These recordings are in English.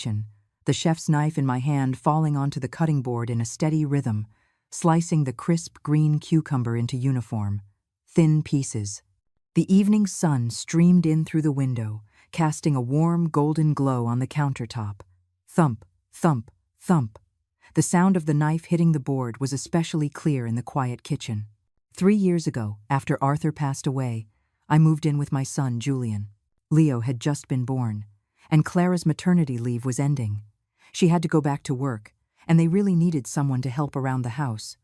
kitchen, the chef's knife in my hand falling onto the cutting board in a steady rhythm, slicing the crisp green cucumber into uniform, thin pieces. The evening sun streamed in through the window, casting a warm golden glow on the countertop. Thump, thump, thump. The sound of the knife hitting the board was especially clear in the quiet kitchen. 3 years ago, after Arthur passed away, I moved in with my son, Julian. Leo had just been born, and Clara's maternity leave was ending. She had to go back to work, and they really needed someone to help around the house.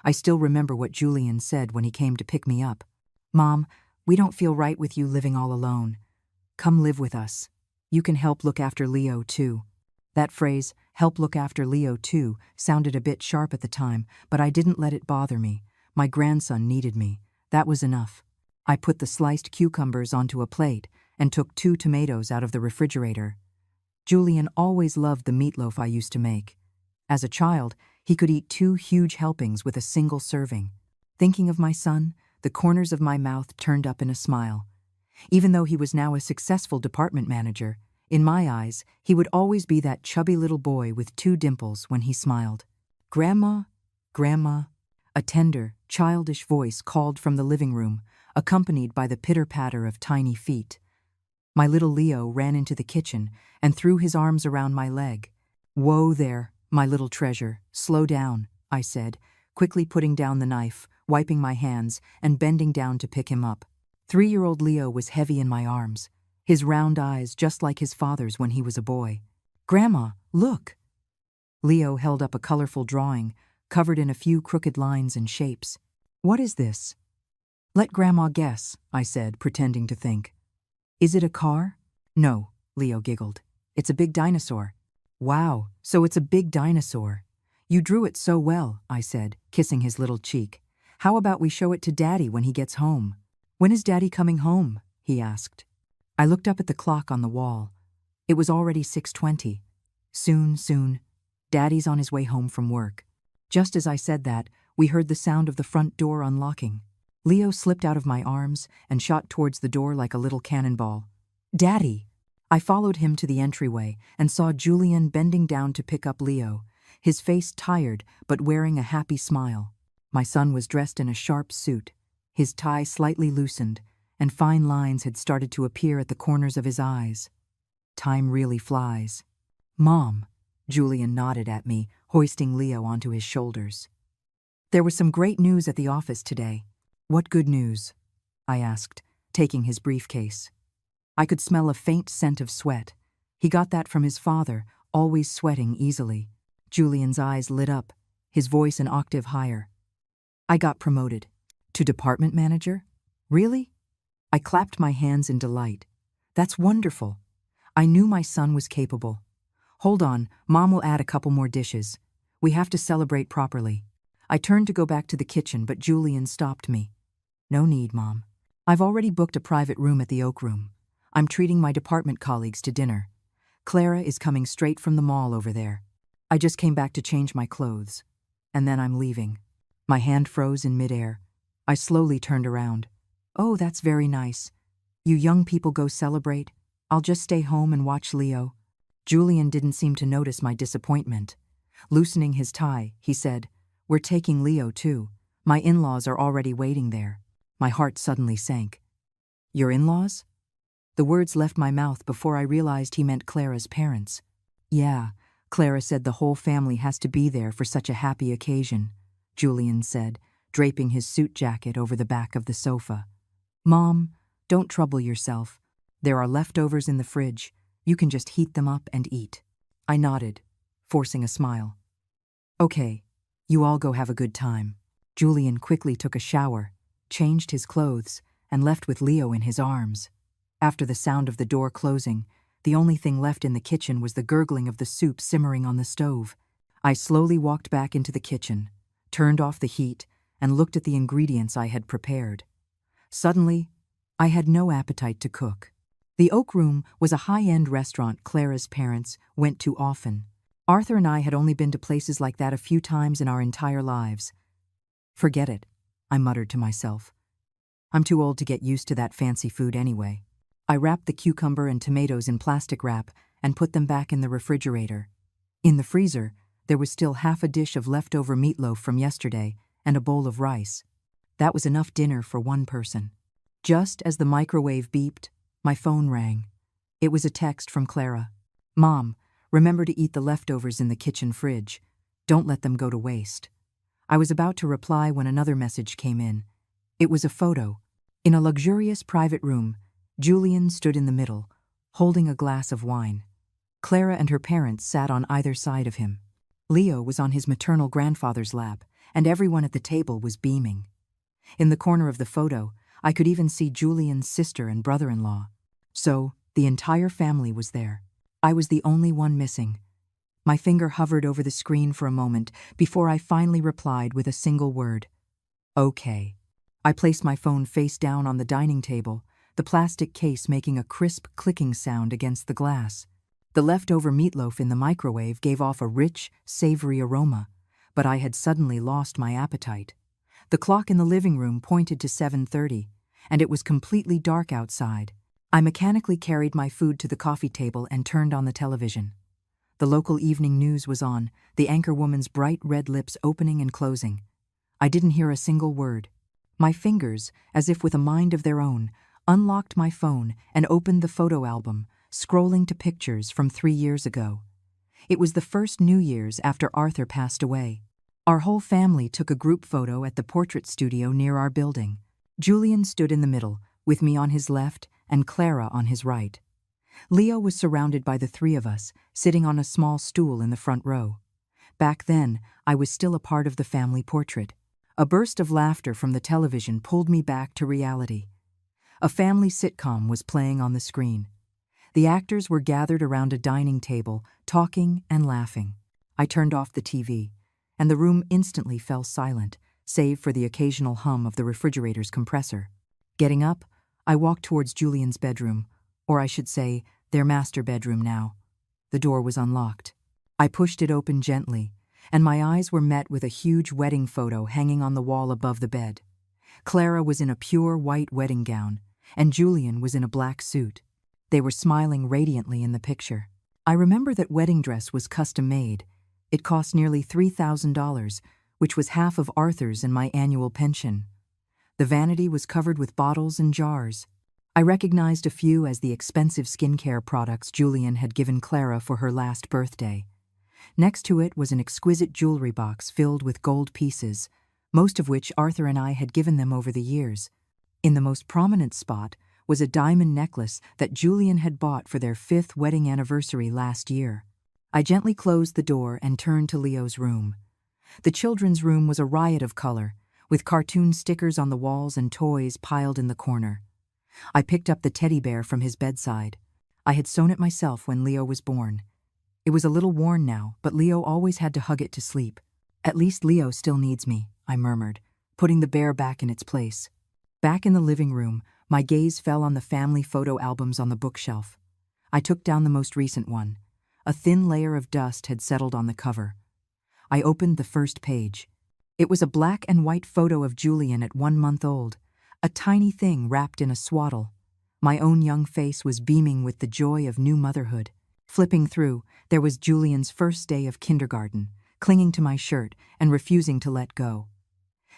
I still remember what Julian said when he came to pick me up. "Mom, we don't feel right with you living all alone. Come live with us. You can help look after Leo too." That phrase, "help look after Leo too," sounded a bit sharp at the time, but I didn't let it bother me. My grandson needed me. That was enough. I put the sliced cucumbers onto a plate and took 2 tomatoes out of the refrigerator. Julian always loved the meatloaf I used to make. As a child, he could eat 2 huge helpings with a single serving. Thinking of my son, the corners of my mouth turned up in a smile. Even though he was now a successful department manager, in my eyes, he would always be that chubby little boy with 2 dimples when he smiled. "Grandma, Grandma." A tender, childish voice called from the living room, accompanied by the pitter-patter of tiny feet. My little Leo ran into the kitchen and threw his arms around my leg. "Whoa there, my little treasure, slow down," I said, quickly putting down the knife, wiping my hands, and bending down to pick him up. 3-year-old Leo was heavy in my arms, his round eyes just like his father's when he was a boy. "Grandma, look!" Leo held up a colorful drawing, covered in a few crooked lines and shapes. "What is this?" "Let Grandma guess," I said, pretending to think. "Is it a car?" "No," Leo giggled. "It's a big dinosaur." "Wow, so it's a big dinosaur. You drew it so well," I said, kissing his little cheek. "How about we show it to Daddy when he gets home?" "When is Daddy coming home?" he asked. I looked up at the clock on the wall. It was already 6:20. Soon. Daddy's on his way home from work." Just as I said that, we heard the sound of the front door unlocking. Leo slipped out of my arms and shot towards the door like a little cannonball. "Daddy!" I followed him to the entryway and saw Julian bending down to pick up Leo, his face tired but wearing a happy smile. My son was dressed in a sharp suit, his tie slightly loosened, and fine lines had started to appear at the corners of his eyes. Time really flies. "Mom," Julian nodded at me, hoisting Leo onto his shoulders. "There was some great news at the office today." "What good news?" I asked, taking his briefcase. I could smell a faint scent of sweat. He got that from his father, always sweating easily. Julian's eyes lit up, his voice an octave higher. "I got promoted." "To department manager? Really?" I clapped my hands in delight. "That's wonderful. I knew my son was capable. Hold on, Mom will add a couple more dishes. We have to celebrate properly." I turned to go back to the kitchen, but Julian stopped me. "No need, Mom. I've already booked a private room at the Oak Room. I'm treating my department colleagues to dinner. Clara is coming straight from the mall over there. I just came back to change my clothes. And then I'm leaving." My hand froze in midair. I slowly turned around. "Oh, that's very nice. You young people go celebrate. I'll just stay home and watch Leo." Julian didn't seem to notice my disappointment. Loosening his tie, he said, "We're taking Leo too. My in-laws are already waiting there." My heart suddenly sank. "Your in-laws?" The words left my mouth before I realized he meant Clara's parents. "Yeah, Clara said the whole family has to be there for such a happy occasion," Julian said, draping his suit jacket over the back of the sofa. "Mom, don't trouble yourself. There are leftovers in the fridge. You can just heat them up and eat." I nodded, forcing a smile. "Okay, you all go have a good time." Julian quickly took a shower, changed his clothes, and left with Leo in his arms. After the sound of the door closing, the only thing left in the kitchen was the gurgling of the soup simmering on the stove. I slowly walked back into the kitchen, turned off the heat, and looked at the ingredients I had prepared. Suddenly, I had no appetite to cook. The Oak Room was a high-end restaurant Clara's parents went to often. Arthur and I had only been to places like that a few times in our entire lives. "Forget it," I muttered to myself. "I'm too old to get used to that fancy food anyway." I wrapped the cucumber and tomatoes in plastic wrap and put them back in the refrigerator. In the freezer, there was still half a dish of leftover meatloaf from yesterday and a bowl of rice. That was enough dinner for one person. Just as the microwave beeped, my phone rang. It was a text from Clara. "Mom, remember to eat the leftovers in the kitchen fridge. Don't let them go to waste." I was about to reply when another message came in. It was a photo. In a luxurious private room, Julian stood in the middle, holding a glass of wine. Clara and her parents sat on either side of him. Leo was on his maternal grandfather's lap, and everyone at the table was beaming. In the corner of the photo, I could even see Julian's sister and brother-in-law. So, the entire family was there. I was the only one missing. My finger hovered over the screen for a moment before I finally replied with a single word. "Okay." I placed my phone face down on the dining table, the plastic case making a crisp clicking sound against the glass. The leftover meatloaf in the microwave gave off a rich, savory aroma, but I had suddenly lost my appetite. The clock in the living room pointed to 7:30, and it was completely dark outside. I mechanically carried my food to the coffee table and turned on the television. The local evening news was on, the anchorwoman's bright red lips opening and closing. I didn't hear a single word. My fingers, as if with a mind of their own, unlocked my phone and opened the photo album, scrolling to pictures from 3 years ago. It was the first New Year's after Arthur passed away. Our whole family took a group photo at the portrait studio near our building. Julian stood in the middle, with me on his left and Clara on his right. Leo was surrounded by the three of us, sitting on a small stool in the front row. Back then, I was still a part of the family portrait. A burst of laughter from the television pulled me back to reality. A family sitcom was playing on the screen. The actors were gathered around a dining table, talking and laughing. I turned off the TV, and the room instantly fell silent, save for the occasional hum of the refrigerator's compressor. Getting up, I walked towards Julian's bedroom, or I should say, their master bedroom now. The door was unlocked. I pushed it open gently, and my eyes were met with a huge wedding photo hanging on the wall above the bed. Clara was in a pure white wedding gown, and Julian was in a black suit. They were smiling radiantly in the picture. I remember that wedding dress was custom-made. It cost nearly $3,000, which was half of Arthur's and my annual pension. The vanity was covered with bottles and jars. I recognized a few as the expensive skincare products Julian had given Clara for her last birthday. Next to it was an exquisite jewelry box filled with gold pieces, most of which Arthur and I had given them over the years. In the most prominent spot was a diamond necklace that Julian had bought for their 5th wedding anniversary last year. I gently closed the door and turned to Leo's room. The children's room was a riot of color, with cartoon stickers on the walls and toys piled in the corner. I picked up the teddy bear from his bedside. I had sewn it myself when Leo was born. It was a little worn now, but Leo always had to hug it to sleep. "At least Leo still needs me," I murmured, putting the bear back in its place. Back in the living room, my gaze fell on the family photo albums on the bookshelf. I took down the most recent one. A thin layer of dust had settled on the cover. I opened the first page. It was a black and white photo of Julian at 1 month old, a tiny thing wrapped in a swaddle. My own young face was beaming with the joy of new motherhood. Flipping through, there was Julian's first day of kindergarten, clinging to my shirt and refusing to let go.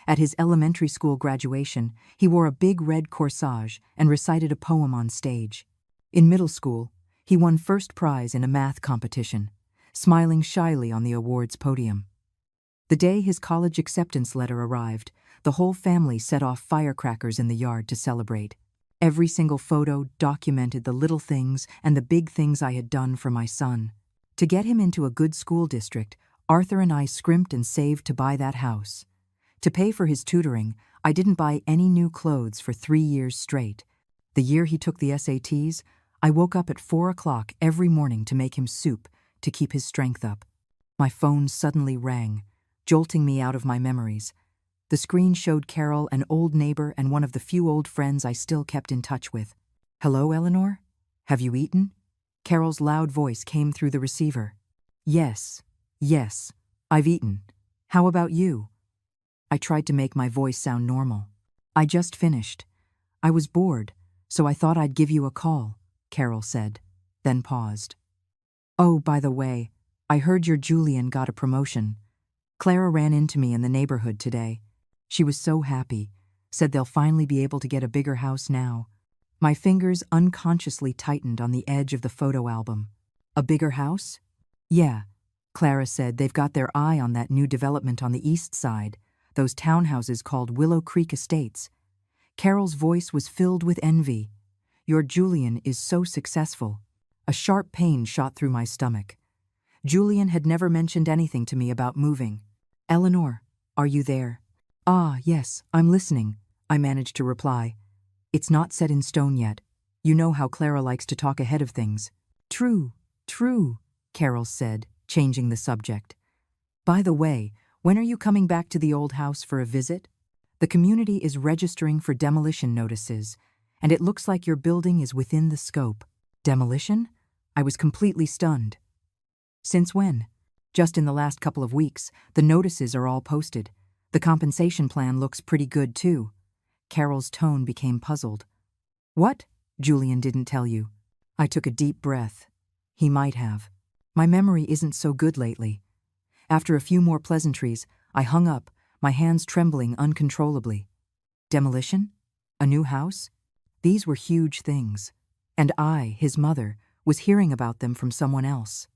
At his elementary school graduation, he wore a big red corsage and recited a poem on stage. In middle school, he won first prize in a math competition, smiling shyly on the awards podium. The day his college acceptance letter arrived, the whole family set off firecrackers in the yard to celebrate. Every single photo documented the little things and the big things I had done for my son. To get him into a good school district, Arthur and I scrimped and saved to buy that house. To pay for his tutoring, I didn't buy any new clothes for 3 years straight. The year he took the SATs, I woke up at 4 o'clock every morning to make him soup to keep his strength up. My phone suddenly rang, jolting me out of my memories. The screen showed Carol, an old neighbor and one of the few old friends I still kept in touch with. "Hello, Eleanor? Have you eaten?" Carol's loud voice came through the receiver. Yes, I've eaten. How about you?" I tried to make my voice sound normal. "I just finished. I was bored, so I thought I'd give you a call," Carol said, then paused. Oh, by the way, I heard your Julian got a promotion. Clara ran into me in the neighborhood today. She was so happy, said they'll finally be able to get a bigger house now. My fingers unconsciously tightened on the edge of the photo album. A bigger house? Yeah, Clara said they've got their eye on that new development on the east side, those townhouses called Willow Creek Estates. Carol's voice was filled with envy. Your Julian is so successful. A sharp pain shot through my stomach. Julian had never mentioned anything to me about moving. Eleanor, are you there? Ah, yes, I'm listening, I managed to reply. It's not set in stone yet. You know how Clara likes to talk ahead of things. True, Carol said, changing the subject. By the way, when are you coming back to the old house for a visit? The community is registering for demolition notices, and it looks like your building is within the scope. Demolition? I was completely stunned. Since when? Just in the last couple of weeks. The notices are all posted. The compensation plan looks pretty good, too. Carol's tone became puzzled. What? Julian didn't tell you. I took a deep breath. He might have. My memory isn't so good lately. After a few more pleasantries, I hung up, my hands trembling uncontrollably. Demolition? A new house? These were huge things. And I, his mother, was hearing about them from someone else.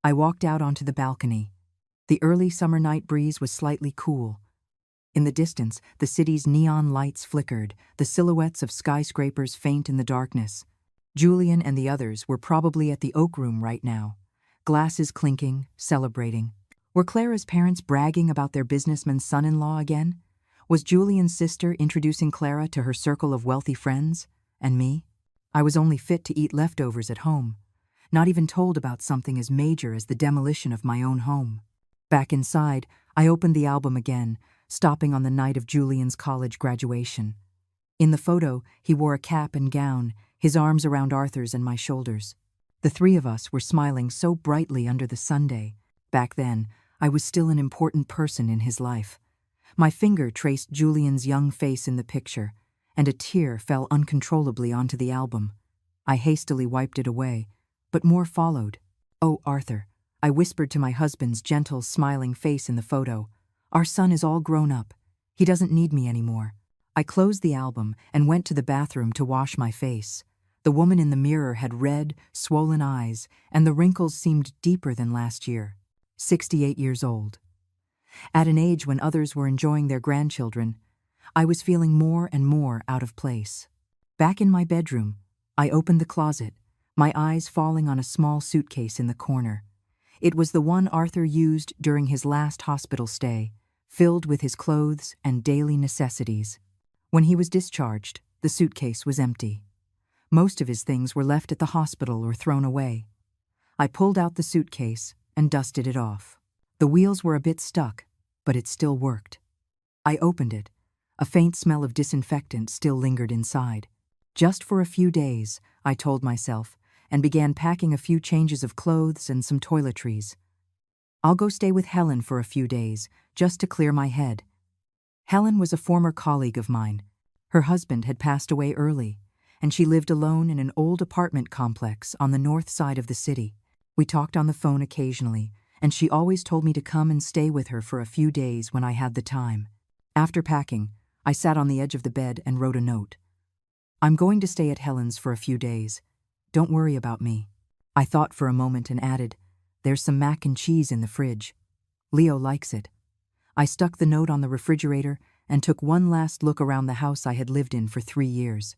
I walked out onto the balcony. The early summer night breeze was slightly cool. In the distance, the city's neon lights flickered, the silhouettes of skyscrapers faint in the darkness. Julian and the others were probably at the Oak Room right now, glasses clinking, celebrating. Were Clara's parents bragging about their businessman's son-in-law again? Was Julian's sister introducing Clara to her circle of wealthy friends? And me? I was only fit to eat leftovers at home, not even told about something as major as the demolition of my own home. Back inside, I opened the album again, stopping on the night of Julian's college graduation. In the photo, he wore a cap and gown, his arms around Arthur's and my shoulders. The three of us were smiling so brightly under the sunday. Back then, I was still an important person in his life. My finger traced Julian's young face in the picture, and a tear fell uncontrollably onto the album. I hastily wiped it away, but more followed. Oh, Arthur, I whispered to my husband's gentle, smiling face in the photo. Our son is all grown up. He doesn't need me anymore. I closed the album and went to the bathroom to wash my face. The woman in the mirror had red, swollen eyes, and the wrinkles seemed deeper than last year. 68 years old. At an age when others were enjoying their grandchildren, I was feeling more and more out of place. Back in my bedroom, I opened the closet, my eyes falling on a small suitcase in the corner. It was the one Arthur used during his last hospital stay, filled with his clothes and daily necessities. When he was discharged, the suitcase was empty. Most of his things were left at the hospital or thrown away. I pulled out the suitcase and dusted it off. The wheels were a bit stuck, but it still worked. I opened it. A faint smell of disinfectant still lingered inside. Just for a few days, I told myself, and began packing a few changes of clothes and some toiletries. I'll go stay with Helen for a few days, just to clear my head. Helen was a former colleague of mine. Her husband had passed away early, and she lived alone in an old apartment complex on the north side of the city. We talked on the phone occasionally, and she always told me to come and stay with her for a few days when I had the time. After packing, I sat on the edge of the bed and wrote a note. I'm going to stay at Helen's for a few days. Don't worry about me. I thought for a moment and added, there's some mac and cheese in the fridge. Leo likes it. I stuck the note on the refrigerator and took one last look around the house I had lived in for 3 years.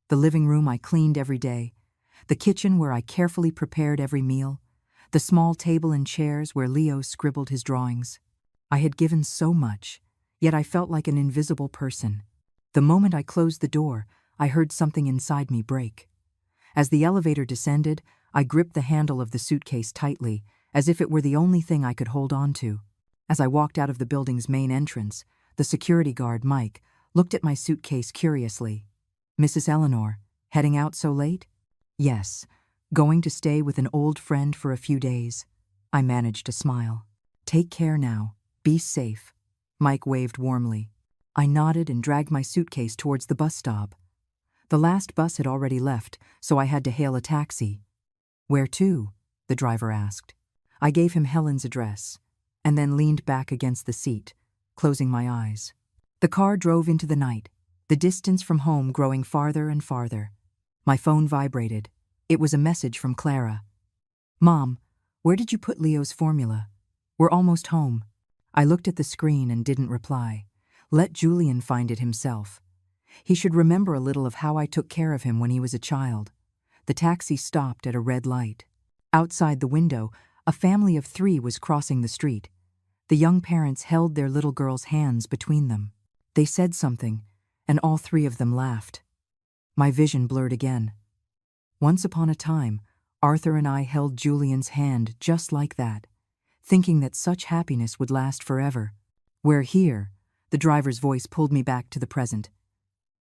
The living room I cleaned every day, the kitchen where I carefully prepared every meal, the small table and chairs where Leo scribbled his drawings. I had given so much, yet I felt like an invisible person. The moment I closed the door, I heard something inside me break. As the elevator descended, I gripped the handle of the suitcase tightly, as if it were the only thing I could hold on to. As I walked out of the building's main entrance, the security guard, Mike, looked at my suitcase curiously. Mrs. Eleanor, heading out so late? Yes, going to stay with an old friend for a few days. I managed to smile. Take care now. Be safe. Mike waved warmly. I nodded and dragged my suitcase towards the bus stop. The last bus had already left, so I had to hail a taxi. Where to? the driver asked. I gave him Helen's address, and then leaned back against the seat, closing my eyes. The car drove into the night, the distance from home growing farther and farther. My phone vibrated. It was a message from Clara. "Mom, where did you put Leo's formula? We're almost home." I looked at the screen and didn't reply. Let Julian find it himself. He should remember a little of how I took care of him when he was a child. The taxi stopped at a red light. Outside the window, a family of 3 was crossing the street. The young parents held their little girl's hands between them. They said something, and all 3 of them laughed. My vision blurred again. Once upon a time, Arthur and I held Julian's hand just like that, thinking that such happiness would last forever. "We're here," the driver's voice pulled me back to the present.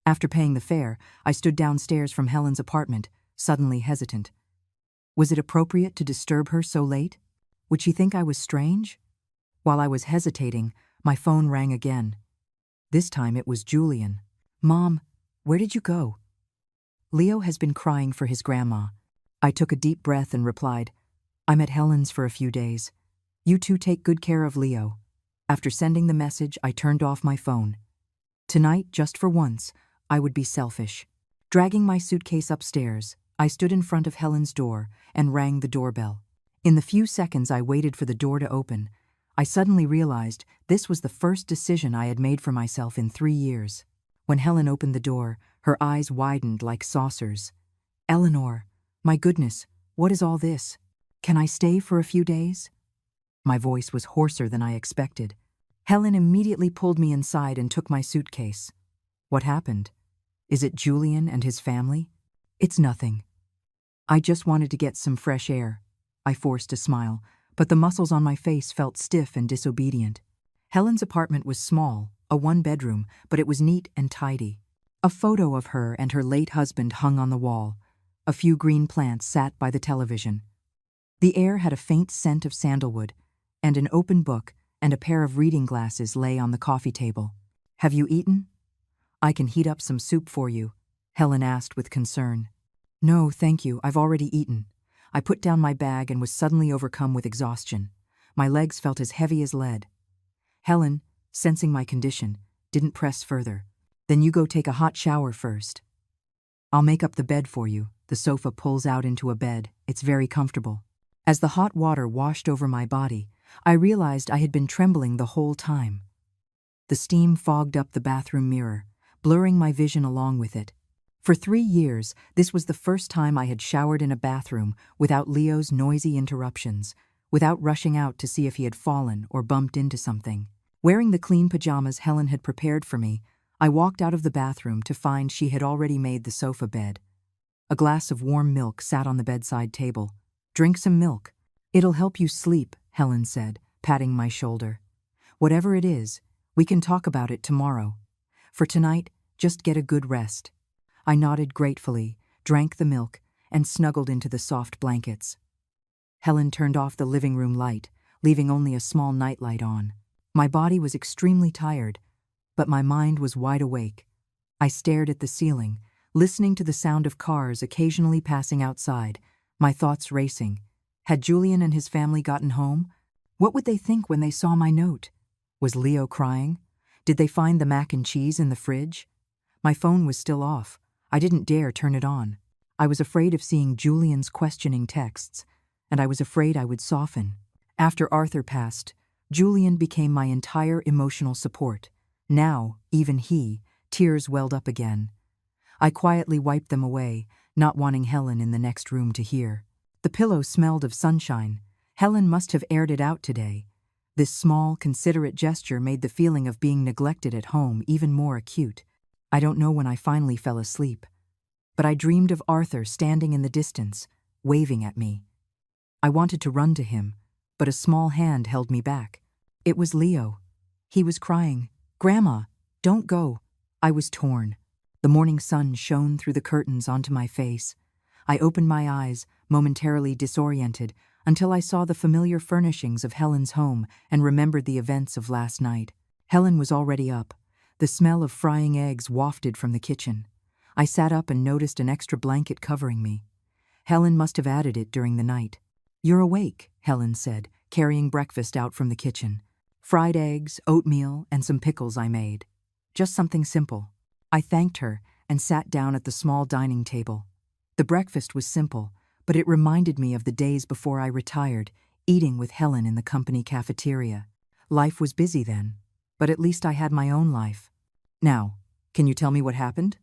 After paying the fare, I stood downstairs from Helen's apartment, suddenly hesitant. Was it appropriate to disturb her so late? Would she think I was strange? While I was hesitating, my phone rang again. This time it was Julian. "Mom, where did you go?" "Leo has been crying for his grandma." I took a deep breath and replied, "I'm at Helen's for a few days. You two take good care of Leo." After sending the message, I turned off my phone. Tonight, just for once, I would be selfish. Dragging my suitcase upstairs, I stood in front of Helen's door and rang the doorbell. In the few seconds I waited for the door to open, I suddenly realized this was the first decision I had made for myself in 3 years. When Helen opened the door, her eyes widened like saucers. "Eleanor, my goodness, what is all this? Can I stay for a few days?" My voice was hoarser than I expected. Helen immediately pulled me inside and took my suitcase. "What happened? Is it Julian and his family?" "It's nothing. I just wanted to get some fresh air." I forced a smile, but the muscles on my face felt stiff and disobedient. Helen's apartment was small, a 1-bedroom, but it was neat and tidy. A photo of her and her late husband hung on the wall. A few green plants sat by the television. The air had a faint scent of sandalwood, and an open book and a pair of reading glasses lay on the coffee table. "Have you eaten?" "I can heat up some soup for you," Helen asked with concern. "No, thank you, I've already eaten." I put down my bag and was suddenly overcome with exhaustion. My legs felt as heavy as lead. Helen, sensing my condition, didn't press further. "Then you go take a hot shower first. I'll make up the bed for you." The sofa pulls out into a bed. It's very comfortable. As the hot water washed over my body, I realized I had been trembling the whole time. The steam fogged up the bathroom mirror, blurring my vision along with it. For 3 years, this was the first time I had showered in a bathroom without Leo's noisy interruptions, without rushing out to see if he had fallen or bumped into something. Wearing the clean pajamas Helen had prepared for me, I walked out of the bathroom to find she had already made the sofa bed. A glass of warm milk sat on the bedside table. "Drink some milk. It'll help you sleep," Helen said, patting my shoulder. "Whatever it is, we can talk about it tomorrow. For tonight, just get a good rest." I nodded gratefully, drank the milk, and snuggled into the soft blankets. Helen turned off the living room light, leaving only a small nightlight on. My body was extremely tired, but my mind was wide awake. I stared at the ceiling, listening to the sound of cars occasionally passing outside, my thoughts racing. Had Julian and his family gotten home? What would they think when they saw my note? Was Leo crying? Did they find the mac and cheese in the fridge? My phone was still off. I didn't dare turn it on. I was afraid of seeing Julian's questioning texts, and I was afraid I would soften. After Arthur passed, Julian became my entire emotional support. Now, even tears welled up again. I quietly wiped them away, not wanting Helen in the next room to hear. The pillow smelled of sunshine. Helen must have aired it out today. This small, considerate gesture made the feeling of being neglected at home even more acute. I don't know when I finally fell asleep, but I dreamed of Arthur standing in the distance, waving at me. I wanted to run to him, but a small hand held me back. It was Leo. He was crying, "Grandma, don't go." I was torn. The morning sun shone through the curtains onto my face. I opened my eyes, momentarily disoriented, until I saw the familiar furnishings of Helen's home and remembered the events of last night. Helen was already up. The smell of frying eggs wafted from the kitchen. I sat up and noticed an extra blanket covering me. Helen must have added it during the night. "You're awake," Helen said, carrying breakfast out from the kitchen. "Fried eggs, oatmeal, and some pickles I made. Just something simple." I thanked her and sat down at the small dining table. The breakfast was simple, but it reminded me of the days before I retired, eating with Helen in the company cafeteria. Life was busy then, but at least I had my own life. "Now, can you tell me what happened?"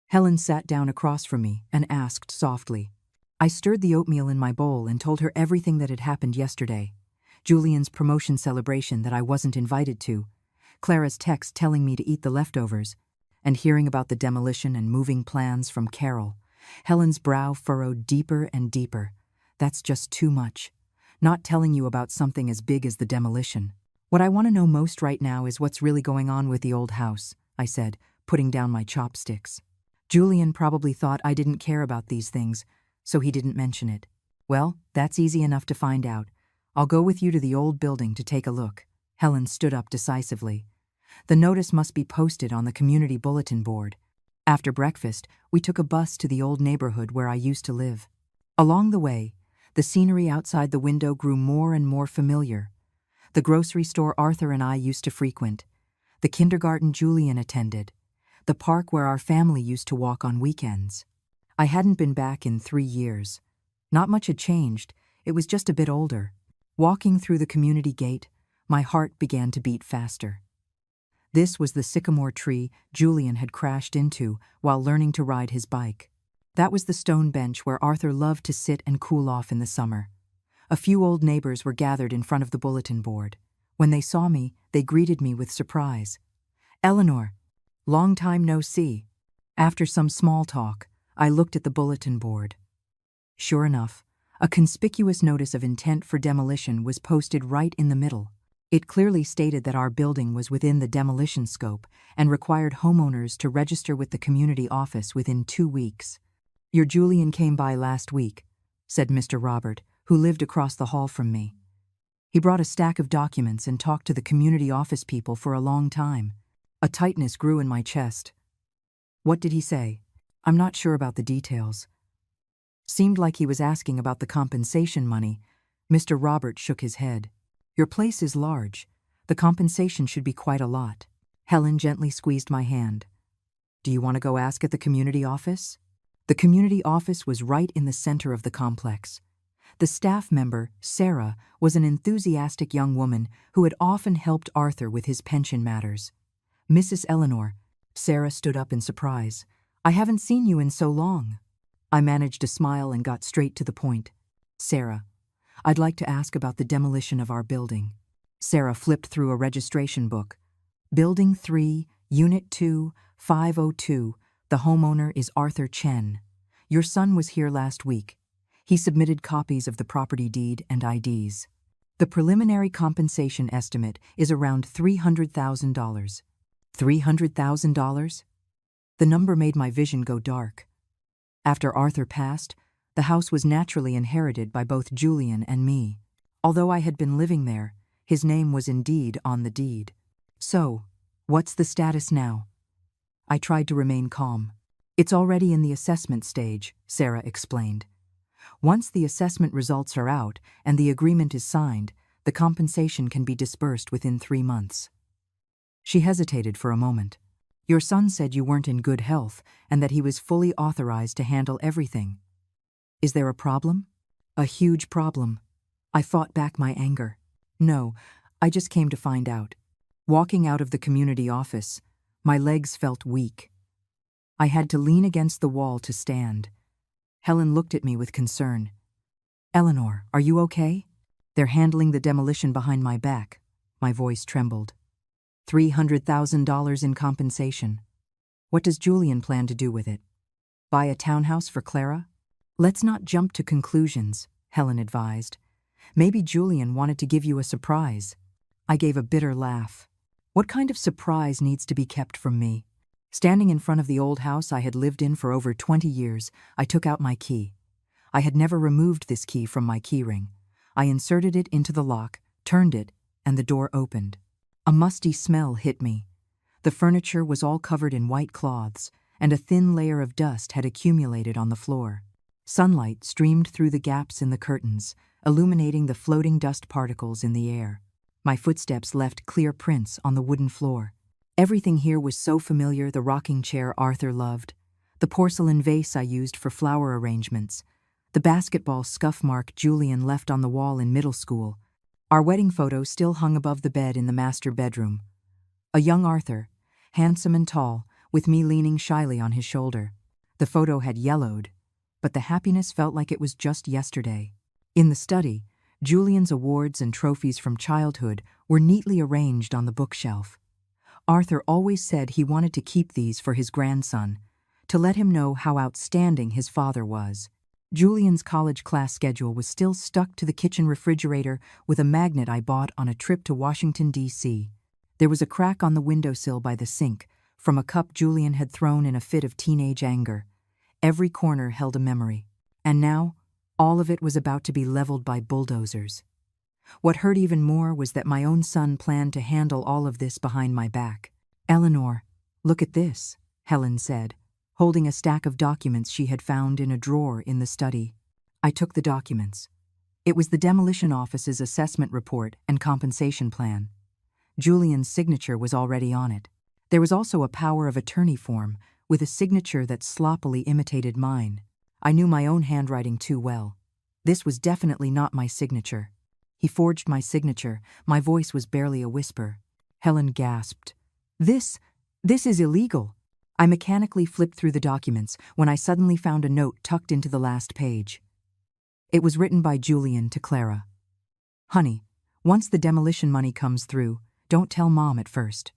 Helen sat down across from me and asked softly. I stirred the oatmeal in my bowl and told her everything that had happened yesterday. Julian's promotion celebration that I wasn't invited to, Clara's text telling me to eat the leftovers, and hearing about the demolition and moving plans from Carol. Helen's brow furrowed deeper and deeper. "That's just too much. Not telling you about something as big as the demolition. What I want to know most right now is what's really going on with the old house," I said, putting down my chopsticks. "Julian probably thought I didn't care about these things, so he didn't mention it." "Well, that's easy enough to find out. I'll go with you to the old building to take a look." Helen stood up decisively. "The notice must be posted on the community bulletin board." After breakfast, we took a bus to the old neighborhood where I used to live. Along the way, the scenery outside the window grew more and more familiar. The grocery store Arthur and I used to frequent, the kindergarten Julian attended, the park where our family used to walk on weekends. I hadn't been back in 3 years. Not much had changed, it was just a bit older. Walking through the community gate, my heart began to beat faster. This was the sycamore tree Julian had crashed into while learning to ride his bike. That was the stone bench where Arthur loved to sit and cool off in the summer. A few old neighbors were gathered in front of the bulletin board. When they saw me, they greeted me with surprise. "Eleanor, long time no see." After some small talk, I looked at the bulletin board. Sure enough, a conspicuous notice of intent for demolition was posted right in the middle. It clearly stated that our building was within the demolition scope and required homeowners to register with the community office within 2 weeks. "Your Julian came by last week," said Mr. Robert, who lived across the hall from me. "He brought a stack of documents and talked to the community office people for a long time." A tightness grew in my chest. "What did he say?" "I'm not sure about the details." Seemed like he was asking about the compensation money. Mr. Robert shook his head. "Your place is large. The compensation should be quite a lot." Helen gently squeezed my hand. "Do you want to go ask at the community office?" The community office was right in the center of the complex. The staff member, Sarah, was an enthusiastic young woman who had often helped Arthur with his pension matters. "Mrs. Eleanor," Sarah stood up in surprise. "I haven't seen you in so long." I managed a smile and got straight to the point. "Sarah, I'd like to ask about the demolition of our building." Sarah flipped through a registration book. "Building 3, Unit 2, 502. The homeowner is Arthur Chen. Your son was here last week. He submitted copies of the property deed and IDs. The preliminary compensation estimate is around $300,000. $300,000? The number made my vision go dark. After Arthur passed, the house was naturally inherited by both Julian and me. Although I had been living there, his name was indeed on the deed. "So, what's the status now?" I tried to remain calm. "It's already in the assessment stage," Sarah explained. "Once the assessment results are out and the agreement is signed, the compensation can be disbursed within 3 months." She hesitated for a moment. "Your son said you weren't in good health and that he was fully authorized to handle everything. Is there a problem?" "A huge problem." I fought back my anger. "No, I just came to find out." Walking out of the community office, my legs felt weak. I had to lean against the wall to stand. Helen looked at me with concern. "Eleanor, are you okay?" "They're handling the demolition behind my back." My voice trembled. $300,000 in compensation. What does Julian plan to do with it? Buy a townhouse for Clara? "Let's not jump to conclusions," Helen advised. "Maybe Julian wanted to give you a surprise." I gave a bitter laugh. What kind of surprise needs to be kept from me? Standing in front of the old house I had lived in for over 20 years, I took out my key. I had never removed this key from my keyring. I inserted it into the lock, turned it, and the door opened. A musty smell hit me. The furniture was all covered in white cloths, and a thin layer of dust had accumulated on the floor. Sunlight streamed through the gaps in the curtains, illuminating the floating dust particles in the air. My footsteps left clear prints on the wooden floor. Everything here was so familiar: the rocking chair Arthur loved, the porcelain vase I used for flower arrangements, the basketball scuff mark Julian left on the wall in middle school. Our wedding photo still hung above the bed in the master bedroom. A young Arthur, handsome and tall, with me leaning shyly on his shoulder. The photo had yellowed, but the happiness felt like it was just yesterday. In the study, Julian's awards and trophies from childhood were neatly arranged on the bookshelf. Arthur always said he wanted to keep these for his grandson, to let him know how outstanding his father was. Julian's college class schedule was still stuck to the kitchen refrigerator with a magnet I bought on a trip to Washington, D.C. There was a crack on the windowsill by the sink, from a cup Julian had thrown in a fit of teenage anger. Every corner held a memory. And now, all of it was about to be leveled by bulldozers. What hurt even more was that my own son planned to handle all of this behind my back. "Eleanor, look at this," Helen said, holding a stack of documents she had found in a drawer in the study. I took the documents. It was the demolition office's assessment report and compensation plan. Julian's signature was already on it. There was also a power of attorney form, with a signature that sloppily imitated mine. I knew my own handwriting too well. This was definitely not my signature. He forged my signature. My voice was barely a whisper. Helen gasped. This is illegal." I mechanically flipped through the documents when I suddenly found a note tucked into the last page. It was written by Julian to Clara. "Honey, once the demolition money comes through, don't tell Mom at first.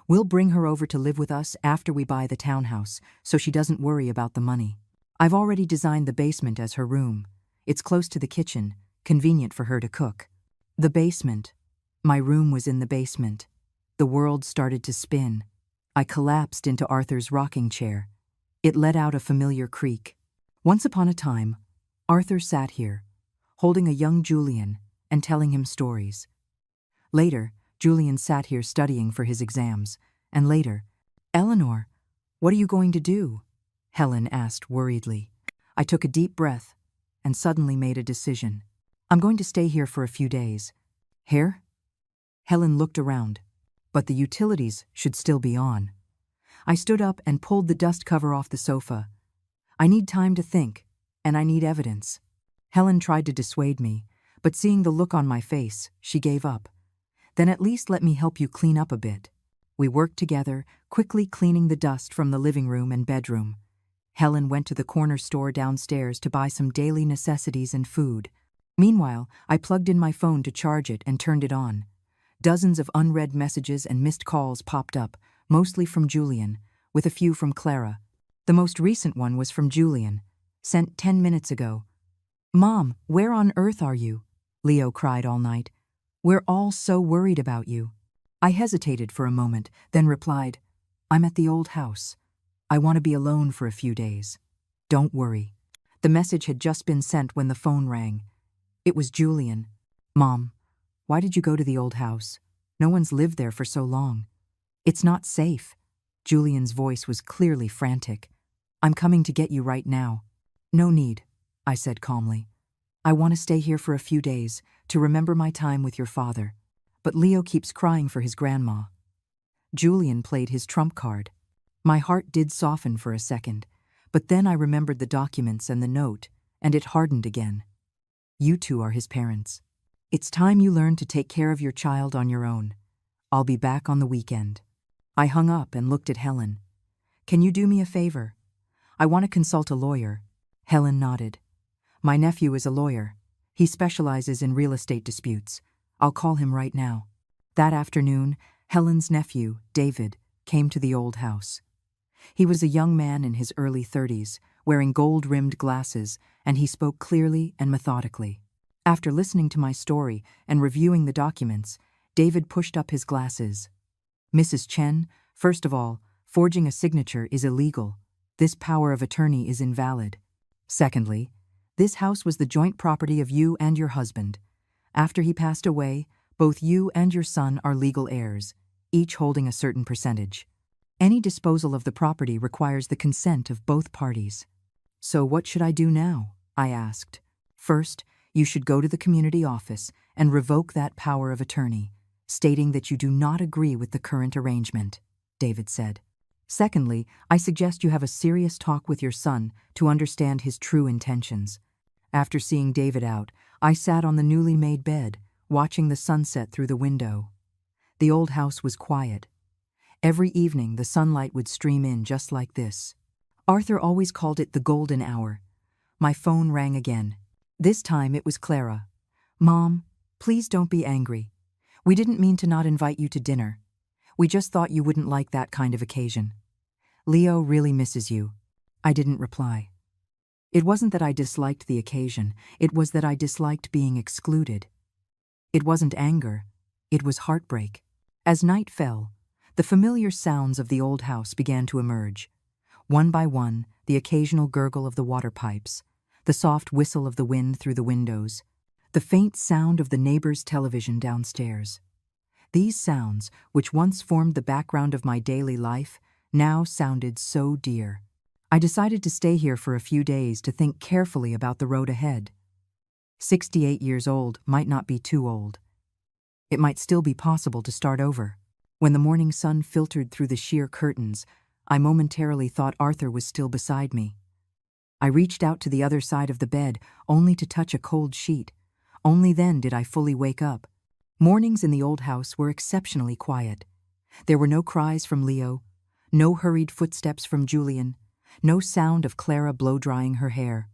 We'll bring her over to live with us after we buy the townhouse, so she doesn't worry about the money. I've already designed the basement as her room. It's close to the kitchen, convenient for her to cook." The basement. My room was in the basement. The world started to spin. I collapsed into Arthur's rocking chair. It let out a familiar creak. Once upon a time, Arthur sat here, holding a young Julian and telling him stories. Later, Julian sat here studying for his exams, and later, "Eleanor, what are you going to do?" Helen asked worriedly. I took a deep breath and suddenly made a decision. "I'm going to stay here for a few days." "Here?" Helen looked around, but the utilities should still be on. I stood up and pulled the dust cover off the sofa. "I need time to think, and I need evidence." Helen tried to dissuade me, but seeing the look on my face, she gave up. "Then at least let me help you clean up a bit." We worked together, quickly cleaning the dust from the living room and bedroom. Helen went to the corner store downstairs to buy some daily necessities and food. Meanwhile, I plugged in my phone to charge it and turned it on. Dozens of unread messages and missed calls popped up, mostly from Julian, with a few from Clara. The most recent one was from Julian, sent 10 minutes ago. "Mom, where on earth are you?" Leo cried all night. "We're all so worried about you." I hesitated for a moment, then replied, "I'm at the old house. I want to be alone for a few days. Don't worry." The message had just been sent when the phone rang. It was Julian. "Mom, why did you go to the old house? No one's lived there for so long." "It's not safe." Julian's voice was clearly frantic. "I'm coming to get you right now." "No need," I said calmly. "I want to stay here for a few days, to remember my time with your father. But Leo keeps crying for his grandma." Julian played his trump card. My heart did soften for a second, but then I remembered the documents and the note, and it hardened again. "You two are his parents. It's time you learn to take care of your child on your own. I'll be back on the weekend." I hung up and looked at Helen. "Can you do me a favor? I want to consult a lawyer." Helen nodded. "My nephew is a lawyer. He specializes in real estate disputes. I'll call him right now." That afternoon, Helen's nephew, David, came to the old house. He was a young man in his early 30s, wearing gold-rimmed glasses, and he spoke clearly and methodically. After listening to my story and reviewing the documents, David pushed up his glasses. "Mrs. Chen, first of all, forging a signature is illegal. This power of attorney is invalid. Secondly, this house was the joint property of you and your husband. After he passed away, both you and your son are legal heirs, each holding a certain percentage. Any disposal of the property requires the consent of both parties. So what should I do now? I asked. First, you should go to the community office and revoke that power of attorney, stating that you do not agree with the current arrangement, David said. Secondly, I suggest you have a serious talk with your son to understand his true intentions. After seeing David out, I sat on the newly made bed, watching the sunset through the window. The old house was quiet. Every evening the sunlight would stream in just like this. Arthur always called it the golden hour. My phone rang again. This time it was Clara. "Mom, please don't be angry. We didn't mean to not invite you to dinner. We just thought you wouldn't like that kind of occasion. Leo really misses you." I didn't reply. It wasn't that I disliked the occasion, it was that I disliked being excluded. It wasn't anger, it was heartbreak. As night fell, the familiar sounds of the old house began to emerge. One by one, the occasional gurgle of the water pipes, the soft whistle of the wind through the windows, the faint sound of the neighbor's television downstairs. These sounds, which once formed the background of my daily life, now sounded so dear. I decided to stay here for a few days to think carefully about the road ahead. 68 years old might not be too old. It might still be possible to start over. When the morning sun filtered through the sheer curtains, I momentarily thought Arthur was still beside me. I reached out to the other side of the bed, only to touch a cold sheet. Only then did I fully wake up. Mornings in the old house were exceptionally quiet. There were no cries from Leo, no hurried footsteps from Julian, no sound of Clara blow-drying her hair.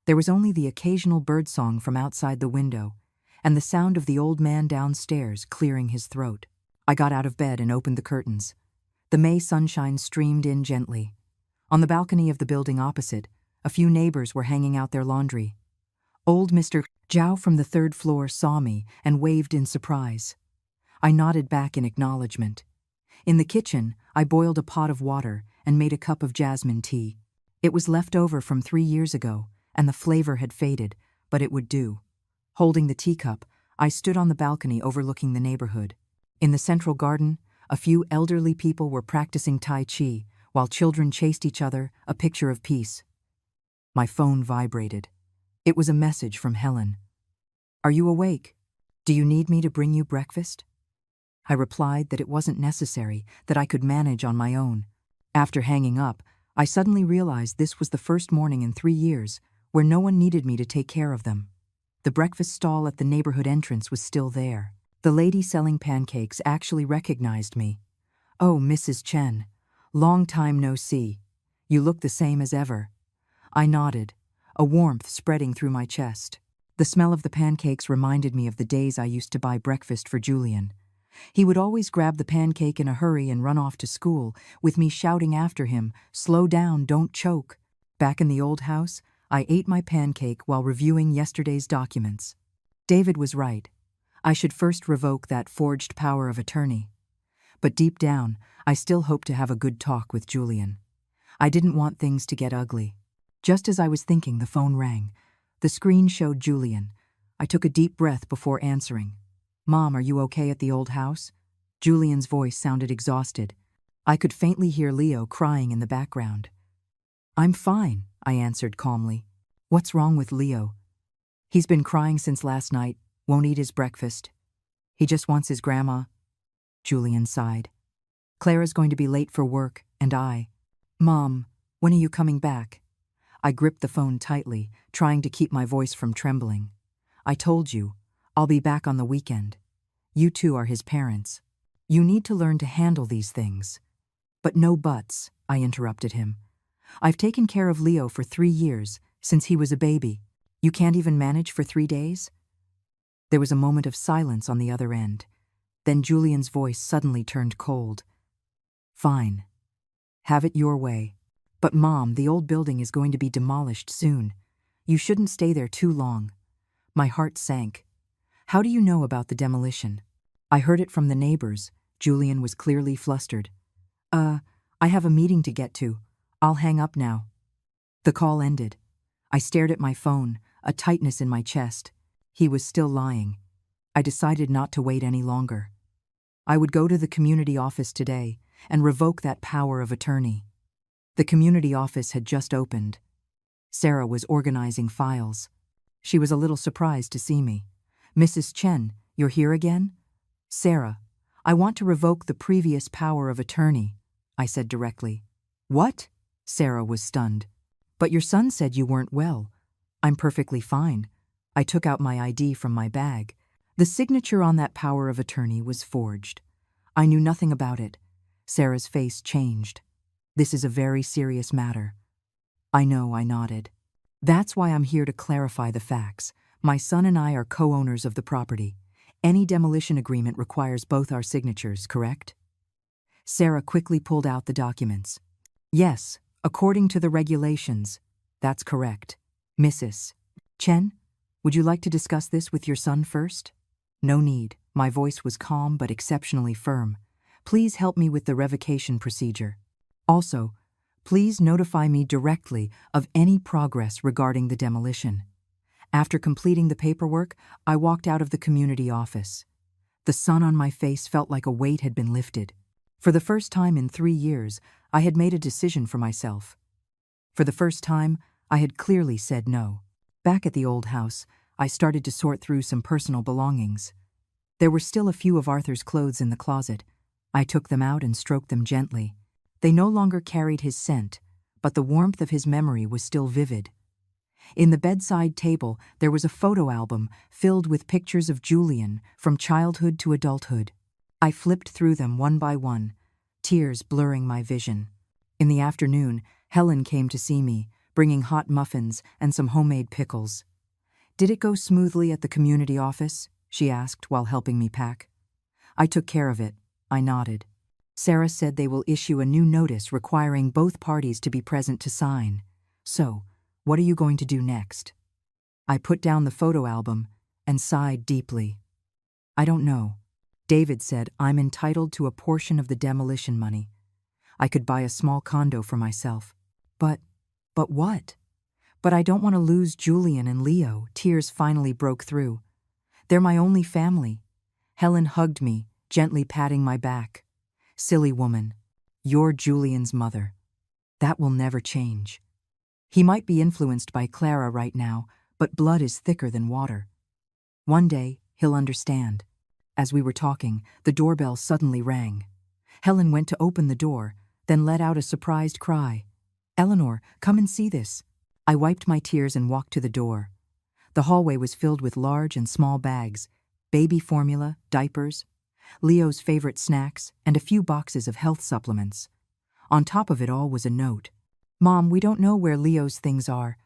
There was only the occasional birdsong from outside the window, and the sound of the old man downstairs clearing his throat. I got out of bed and opened the curtains. The May sunshine streamed in gently. On the balcony of the building opposite, a few neighbors were hanging out their laundry. Old Mr. Zhao from the third floor saw me and waved in surprise. I nodded back in acknowledgement. In the kitchen, I boiled a pot of water and made a cup of jasmine tea. It was left over from 3 years ago, and the flavor had faded, but it would do. Holding the teacup, I stood on the balcony overlooking the neighborhood. In the central garden, a few elderly people were practicing Tai Chi, while children chased each other, a picture of peace. My phone vibrated. It was a message from Helen. "Are you awake? Do you need me to bring you breakfast?" I replied that it wasn't necessary, that I could manage on my own. After hanging up, I suddenly realized this was the first morning in 3 years where no one needed me to take care of them. The breakfast stall at the neighborhood entrance was still there. The lady selling pancakes actually recognized me. "Oh, Mrs. Chen, long time no see. You look the same as ever." I nodded, a warmth spreading through my chest. The smell of the pancakes reminded me of the days I used to buy breakfast for Julian. He would always grab the pancake in a hurry and run off to school, with me shouting after him, "Slow down, don't choke." Back in the old house, I ate my pancake while reviewing yesterday's documents. David was right. I should first revoke that forged power of attorney. But deep down, I still hoped to have a good talk with Julian. I didn't want things to get ugly. Just as I was thinking, the phone rang. The screen showed Julian. I took a deep breath before answering. "Mom, are you okay at the old house?" Julian's voice sounded exhausted. I could faintly hear Leo crying in the background. "I'm fine," I answered calmly. "What's wrong with Leo?" "He's been crying since last night, won't eat his breakfast. He just wants his grandma." Julian sighed. "Clara's going to be late for work, and Mom, when are you coming back?" I gripped the phone tightly, trying to keep my voice from trembling. "I told you, I'll be back on the weekend. You two are his parents. You need to learn to handle these things." "But no buts," I interrupted him. "I've taken care of Leo for 3 years, since he was a baby. You can't even manage for 3 days?" There was a moment of silence on the other end. Then Julian's voice suddenly turned cold. "Fine. Have it your way. But Mom, the old building is going to be demolished soon. You shouldn't stay there too long." My heart sank. "How do you know about the demolition?" "I heard it from the neighbors." Julian was clearly flustered. I have a meeting to get to. I'll hang up now." The call ended. I stared at my phone, a tightness in my chest. He was still lying. I decided not to wait any longer. I would go to the community office today and revoke that power of attorney. The community office had just opened. Sarah was organizing files. She was a little surprised to see me. "Mrs. Chen, you're here again?" "Sarah, I want to revoke the previous power of attorney," I said directly. "What?" Sarah was stunned. "But your son said you weren't well." "I'm perfectly fine." I took out my ID from my bag. The signature on that power of attorney was forged. I knew nothing about it. Sarah's face changed. "This is a very serious matter." "I know," I nodded. "That's why I'm here to clarify the facts. My son and I are co-owners of the property. Any demolition agreement requires both our signatures, correct?" Sarah quickly pulled out the documents. "Yes, according to the regulations. That's correct. Mrs. Chen, would you like to discuss this with your son first?" "No need." My voice was calm but exceptionally firm. "Please help me with the revocation procedure. Also, please notify me directly of any progress regarding the demolition." After completing the paperwork, I walked out of the community office. The sun on my face felt like a weight had been lifted. For the first time in 3 years, I had made a decision for myself. For the first time, I had clearly said no. Back at the old house, I started to sort through some personal belongings. There were still a few of Arthur's clothes in the closet. I took them out and stroked them gently. They no longer carried his scent, but the warmth of his memory was still vivid. In the bedside table, there was a photo album filled with pictures of Julian from childhood to adulthood. I flipped through them one by one, tears blurring my vision. In the afternoon, Helen came to see me, bringing hot muffins and some homemade pickles. "Did it go smoothly at the community office?" she asked while helping me pack. "I took care of it." I nodded. "Sarah said they will issue a new notice requiring both parties to be present to sign. So, what are you going to do next?" I put down the photo album and sighed deeply. "I don't know." David said I'm entitled to a portion of the demolition money. I could buy a small condo for myself. But what? "But I don't want to lose Julian and Leo." Tears finally broke through. "They're my only family." Helen hugged me, gently patting my back. "Silly woman, you're Julian's mother. That will never change. He might be influenced by Clara right now, but blood is thicker than water. One day, he'll understand." As we were talking, the doorbell suddenly rang. Helen went to open the door, then let out a surprised cry. "Eleanor, come and see this." I wiped my tears and walked to the door. The hallway was filled with large and small bags, baby formula, diapers, Leo's favorite snacks, and a few boxes of health supplements. On top of it all was a note. "Mom, we don't know where Leo's things are.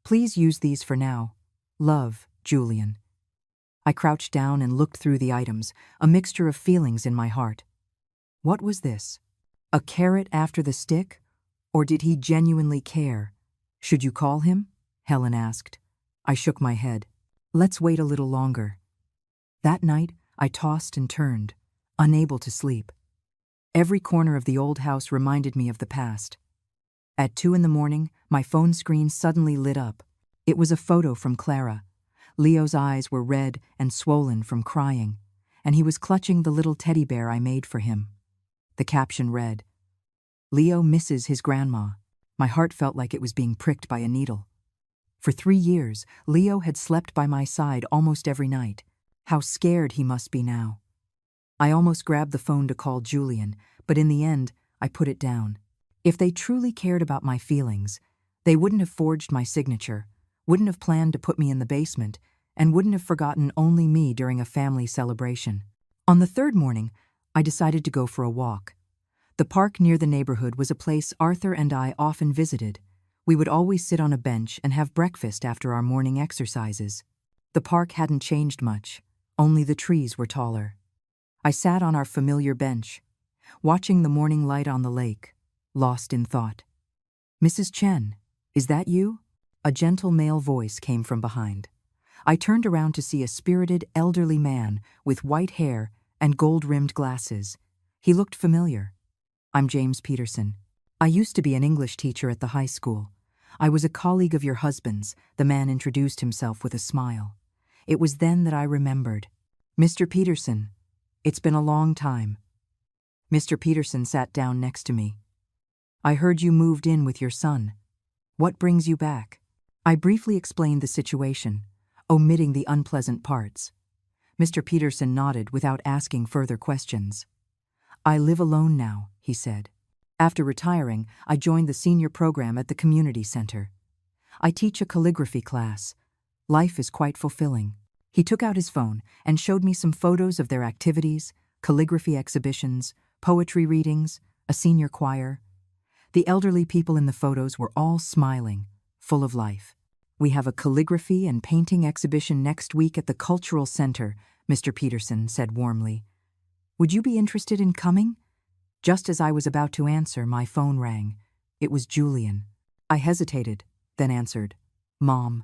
Please use these for now. Love, Julian." I crouched down and looked through the items, a mixture of feelings in my heart. What was this? A carrot after the stick? Or did he genuinely care? "Should you call him?" Helen asked. I shook my head. "Let's wait a little longer." That night, I tossed and turned, unable to sleep. Every corner of the old house reminded me of the past. At 2 a.m, my phone screen suddenly lit up. It was a photo from Clara. Leo's eyes were red and swollen from crying, and he was clutching the little teddy bear I made for him. The caption read, "Leo misses his grandma." My heart felt like it was being pricked by a needle. For 3 years, Leo had slept by my side almost every night. How scared he must be now. I almost grabbed the phone to call Julian, but in the end, I put it down. If they truly cared about my feelings, they wouldn't have forged my signature, wouldn't have planned to put me in the basement, and wouldn't have forgotten only me during a family celebration. On the 3rd morning, I decided to go for a walk. The park near the neighborhood was a place Arthur and I often visited. We would always sit on a bench and have breakfast after our morning exercises. The park hadn't changed much, only the trees were taller. I sat on our familiar bench, watching the morning light on the lake, lost in thought. "Mrs. Chen, is that you?" A gentle male voice came from behind. I turned around to see a spirited, elderly man with white hair and gold-rimmed glasses. He looked familiar. "I'm James Peterson. I used to be an English teacher at the high school. I was a colleague of your husband's," the man introduced himself with a smile. It was then that I remembered. "Mr. Peterson, it's been a long time." Mr. Peterson sat down next to me. "I heard you moved in with your son. What brings you back?" I briefly explained the situation, omitting the unpleasant parts. Mr. Peterson nodded without asking further questions. I live alone now, he said. After retiring, I joined the senior program at the community center. I teach a calligraphy class. Life is quite fulfilling. He took out his phone and showed me some photos of their activities, calligraphy exhibitions, poetry readings, a senior choir. The elderly people in the photos were all smiling, full of life. We have a calligraphy and painting exhibition next week at the Cultural Center, Mr. Peterson said warmly. Would you be interested in coming? Just as I was about to answer, my phone rang. It was Julian. I hesitated, then answered, Mom.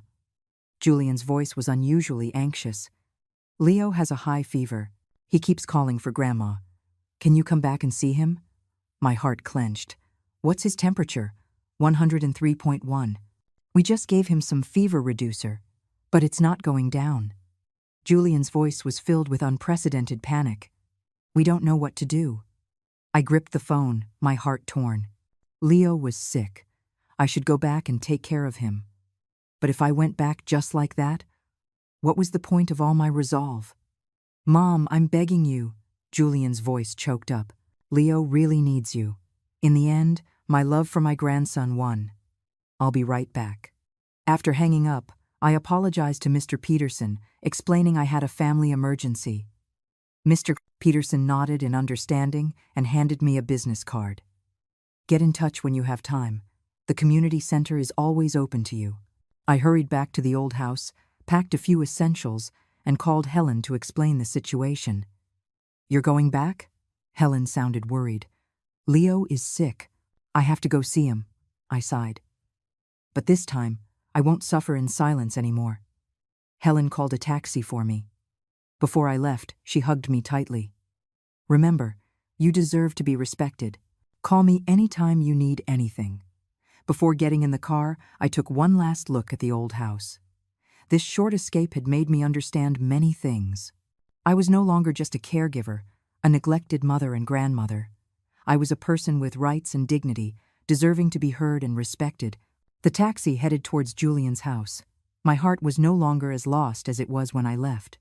Julian's voice was unusually anxious. Leo has a high fever. He keeps calling for Grandma. Can you come back and see him? My heart clenched. What's his temperature? 103.1. We just gave him some fever reducer, but it's not going down. Julian's voice was filled with unprecedented panic. We don't know what to do. I gripped the phone, my heart torn. Leo was sick. I should go back and take care of him. But if I went back just like that, what was the point of all my resolve? Mom, I'm begging you. Julian's voice choked up. Leo really needs you. In the end, my love for my grandson won. I'll be right back. After hanging up, I apologized to Mr. Peterson, explaining I had a family emergency. Mr. Peterson nodded in understanding and handed me a business card. Get in touch when you have time. The community center is always open to you. I hurried back to the old house, packed a few essentials, and called Helen to explain the situation. You're going back? Helen sounded worried. Leo is sick. I have to go see him, I sighed. But this time, I won't suffer in silence anymore. Helen called a taxi for me. Before I left, she hugged me tightly. Remember, you deserve to be respected. Call me anytime you need anything. Before getting in the car, I took one last look at the old house. This short escape had made me understand many things. I was no longer just a caregiver, a neglected mother and grandmother. I was a person with rights and dignity, deserving to be heard and respected. The taxi headed towards Julian's house. My heart was no longer as lost as it was when I left.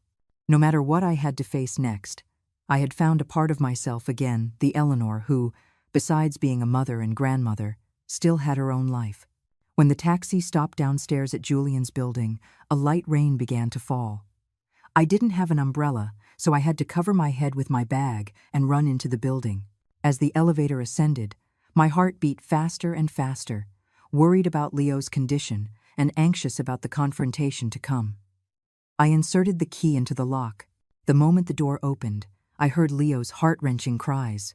No matter what I had to face next, I had found a part of myself again, the Eleanor who, besides being a mother and grandmother, still had her own life. When the taxi stopped downstairs at Julian's building, a light rain began to fall. I didn't have an umbrella, so I had to cover my head with my bag and run into the building. As the elevator ascended, my heart beat faster and faster, worried about Leo's condition and anxious about the confrontation to come. I inserted the key into the lock. The moment the door opened, I heard Leo's heart-wrenching cries.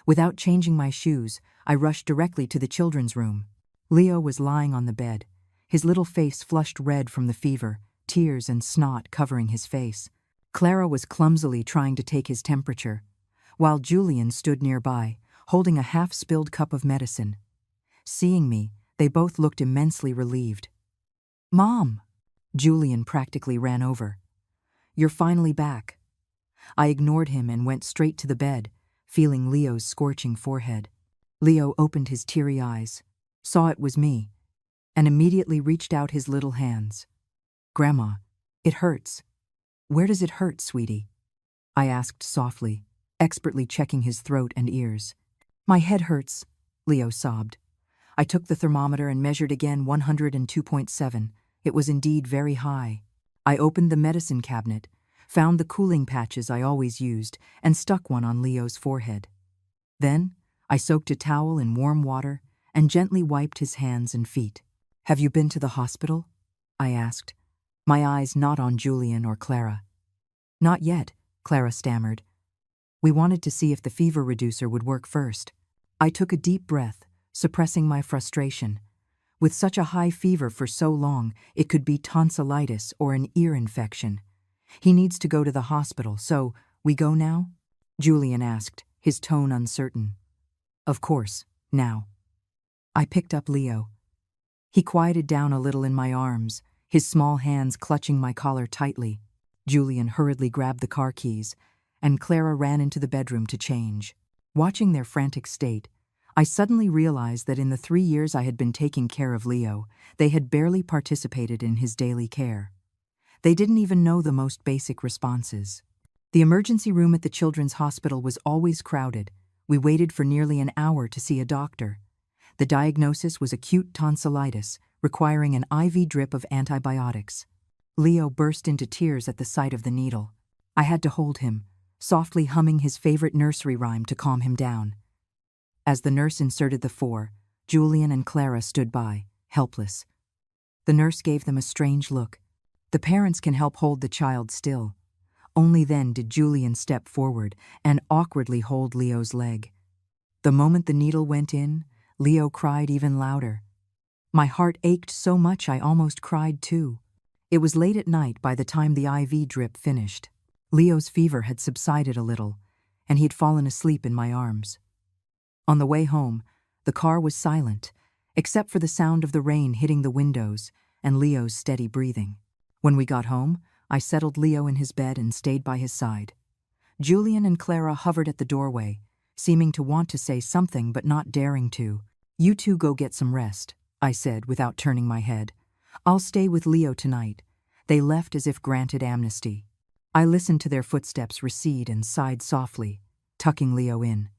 Without changing my shoes, I rushed directly to the children's room. Leo was lying on the bed, his little face flushed red from the fever, tears and snot covering his face. Clara was clumsily trying to take his temperature, while Julian stood nearby, holding a half-spilled cup of medicine. Seeing me, they both looked immensely relieved. Mom! Julian practically ran over. You're finally back. I ignored him and went straight to the bed, feeling Leo's scorching forehead. Leo opened his teary eyes, saw it was me, and immediately reached out his little hands. Grandma, it hurts. Where does it hurt, sweetie? I asked softly, expertly checking his throat and ears. My head hurts, Leo sobbed. I took the thermometer and measured again 102.7. It was indeed very high. I opened the medicine cabinet, found the cooling patches I always used, and stuck one on Leo's forehead. Then, I soaked a towel in warm water and gently wiped his hands and feet. Have you been to the hospital? I asked, my eyes not on Julian or Clara. Not yet, Clara stammered. We wanted to see if the fever reducer would work first. I took a deep breath, suppressing my frustration. With such a high fever for so long, it could be tonsillitis or an ear infection. He needs to go to the hospital, so we go now? Julian asked, his tone uncertain. Of course, now. I picked up Leo. He quieted down a little in my arms, his small hands clutching my collar tightly. Julian hurriedly grabbed the car keys, and Clara ran into the bedroom to change. Watching their frantic state, I suddenly realized that in the 3 years I had been taking care of Leo, they had barely participated in his daily care. They didn't even know the most basic responses. The emergency room at the children's hospital was always crowded. We waited for nearly an hour to see a doctor. The diagnosis was acute tonsillitis, requiring an IV drip of antibiotics. Leo burst into tears at the sight of the needle. I had to hold him, softly humming his favorite nursery rhyme to calm him down. As the nurse inserted the four, Julian and Clara stood by, helpless. The nurse gave them a strange look. The parents can help hold the child still. Only then did Julian step forward and awkwardly hold Leo's leg. The moment the needle went in, Leo cried even louder. My heart ached so much I almost cried too. It was late at night by the time the IV drip finished. Leo's fever had subsided a little, and he'd fallen asleep in my arms. On the way home, the car was silent, except for the sound of the rain hitting the windows and Leo's steady breathing. When we got home, I settled Leo in his bed and stayed by his side. Julian and Clara hovered at the doorway, seeming to want to say something but not daring to. "You two go get some rest," I said without turning my head. "I'll stay with Leo tonight." They left as if granted amnesty. I listened to their footsteps recede and sighed softly, tucking Leo in.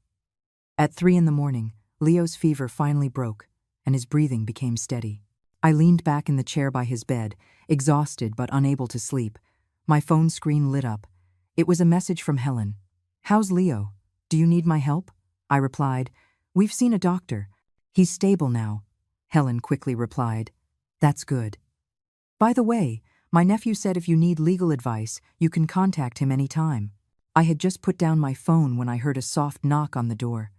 At 3 in the morning, Leo's fever finally broke, and his breathing became steady. I leaned back in the chair by his bed, exhausted but unable to sleep. My phone screen lit up. It was a message from Helen. "How's Leo? Do you need my help?" I replied. "We've seen a doctor. He's stable now." Helen quickly replied. "That's good. By the way, my nephew said if you need legal advice, you can contact him anytime." I had just put down my phone when I heard a soft knock on the door.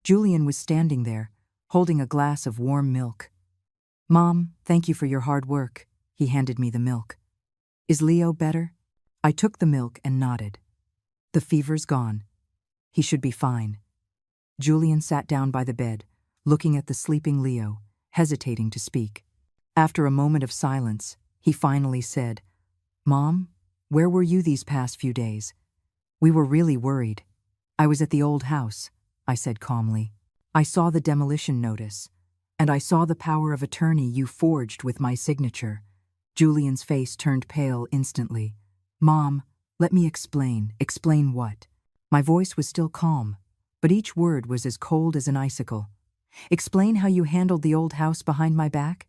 Julian was standing there, holding a glass of warm milk. "Mom, thank you for your hard work." He handed me the milk. "Is Leo better?" I took the milk and nodded. "The fever's gone. He should be fine." Julian sat down by the bed, looking at the sleeping Leo, hesitating to speak. After a moment of silence, he finally said, "Mom, where were you these past few days? We were really worried." "I was at the old house," I said calmly. "I saw the demolition notice, and I saw the power of attorney you forged with my signature." Julian's face turned pale instantly. "Mom, let me explain." "Explain what?" My voice was still calm, but each word was as cold as an icicle. "Explain how you handled the old house behind my back?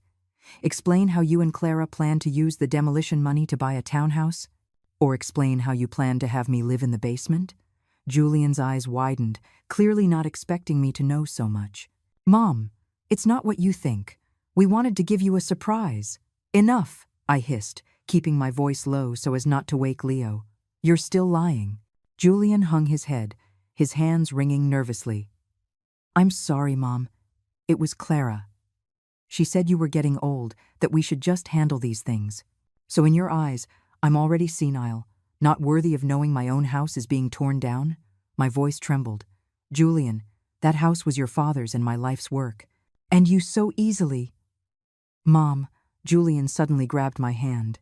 Explain how you and Clara planned to use the demolition money to buy a townhouse? Or explain how you planned to have me live in the basement?" Julian's eyes widened, clearly not expecting me to know so much. "Mom, it's not what you think. We wanted to give you a surprise." "Enough," I hissed, keeping my voice low so as not to wake Leo. "You're still lying." Julian hung his head, his hands wringing nervously. "I'm sorry, Mom. It was Clara. She said you were getting old, that we should just handle these things. So in your eyes, I'm already senile, not worthy of knowing my own house is being torn down?" My voice trembled. "Julian, that house was your father's and my life's work. And you so easily—" "Mom," Julian suddenly grabbed my hand.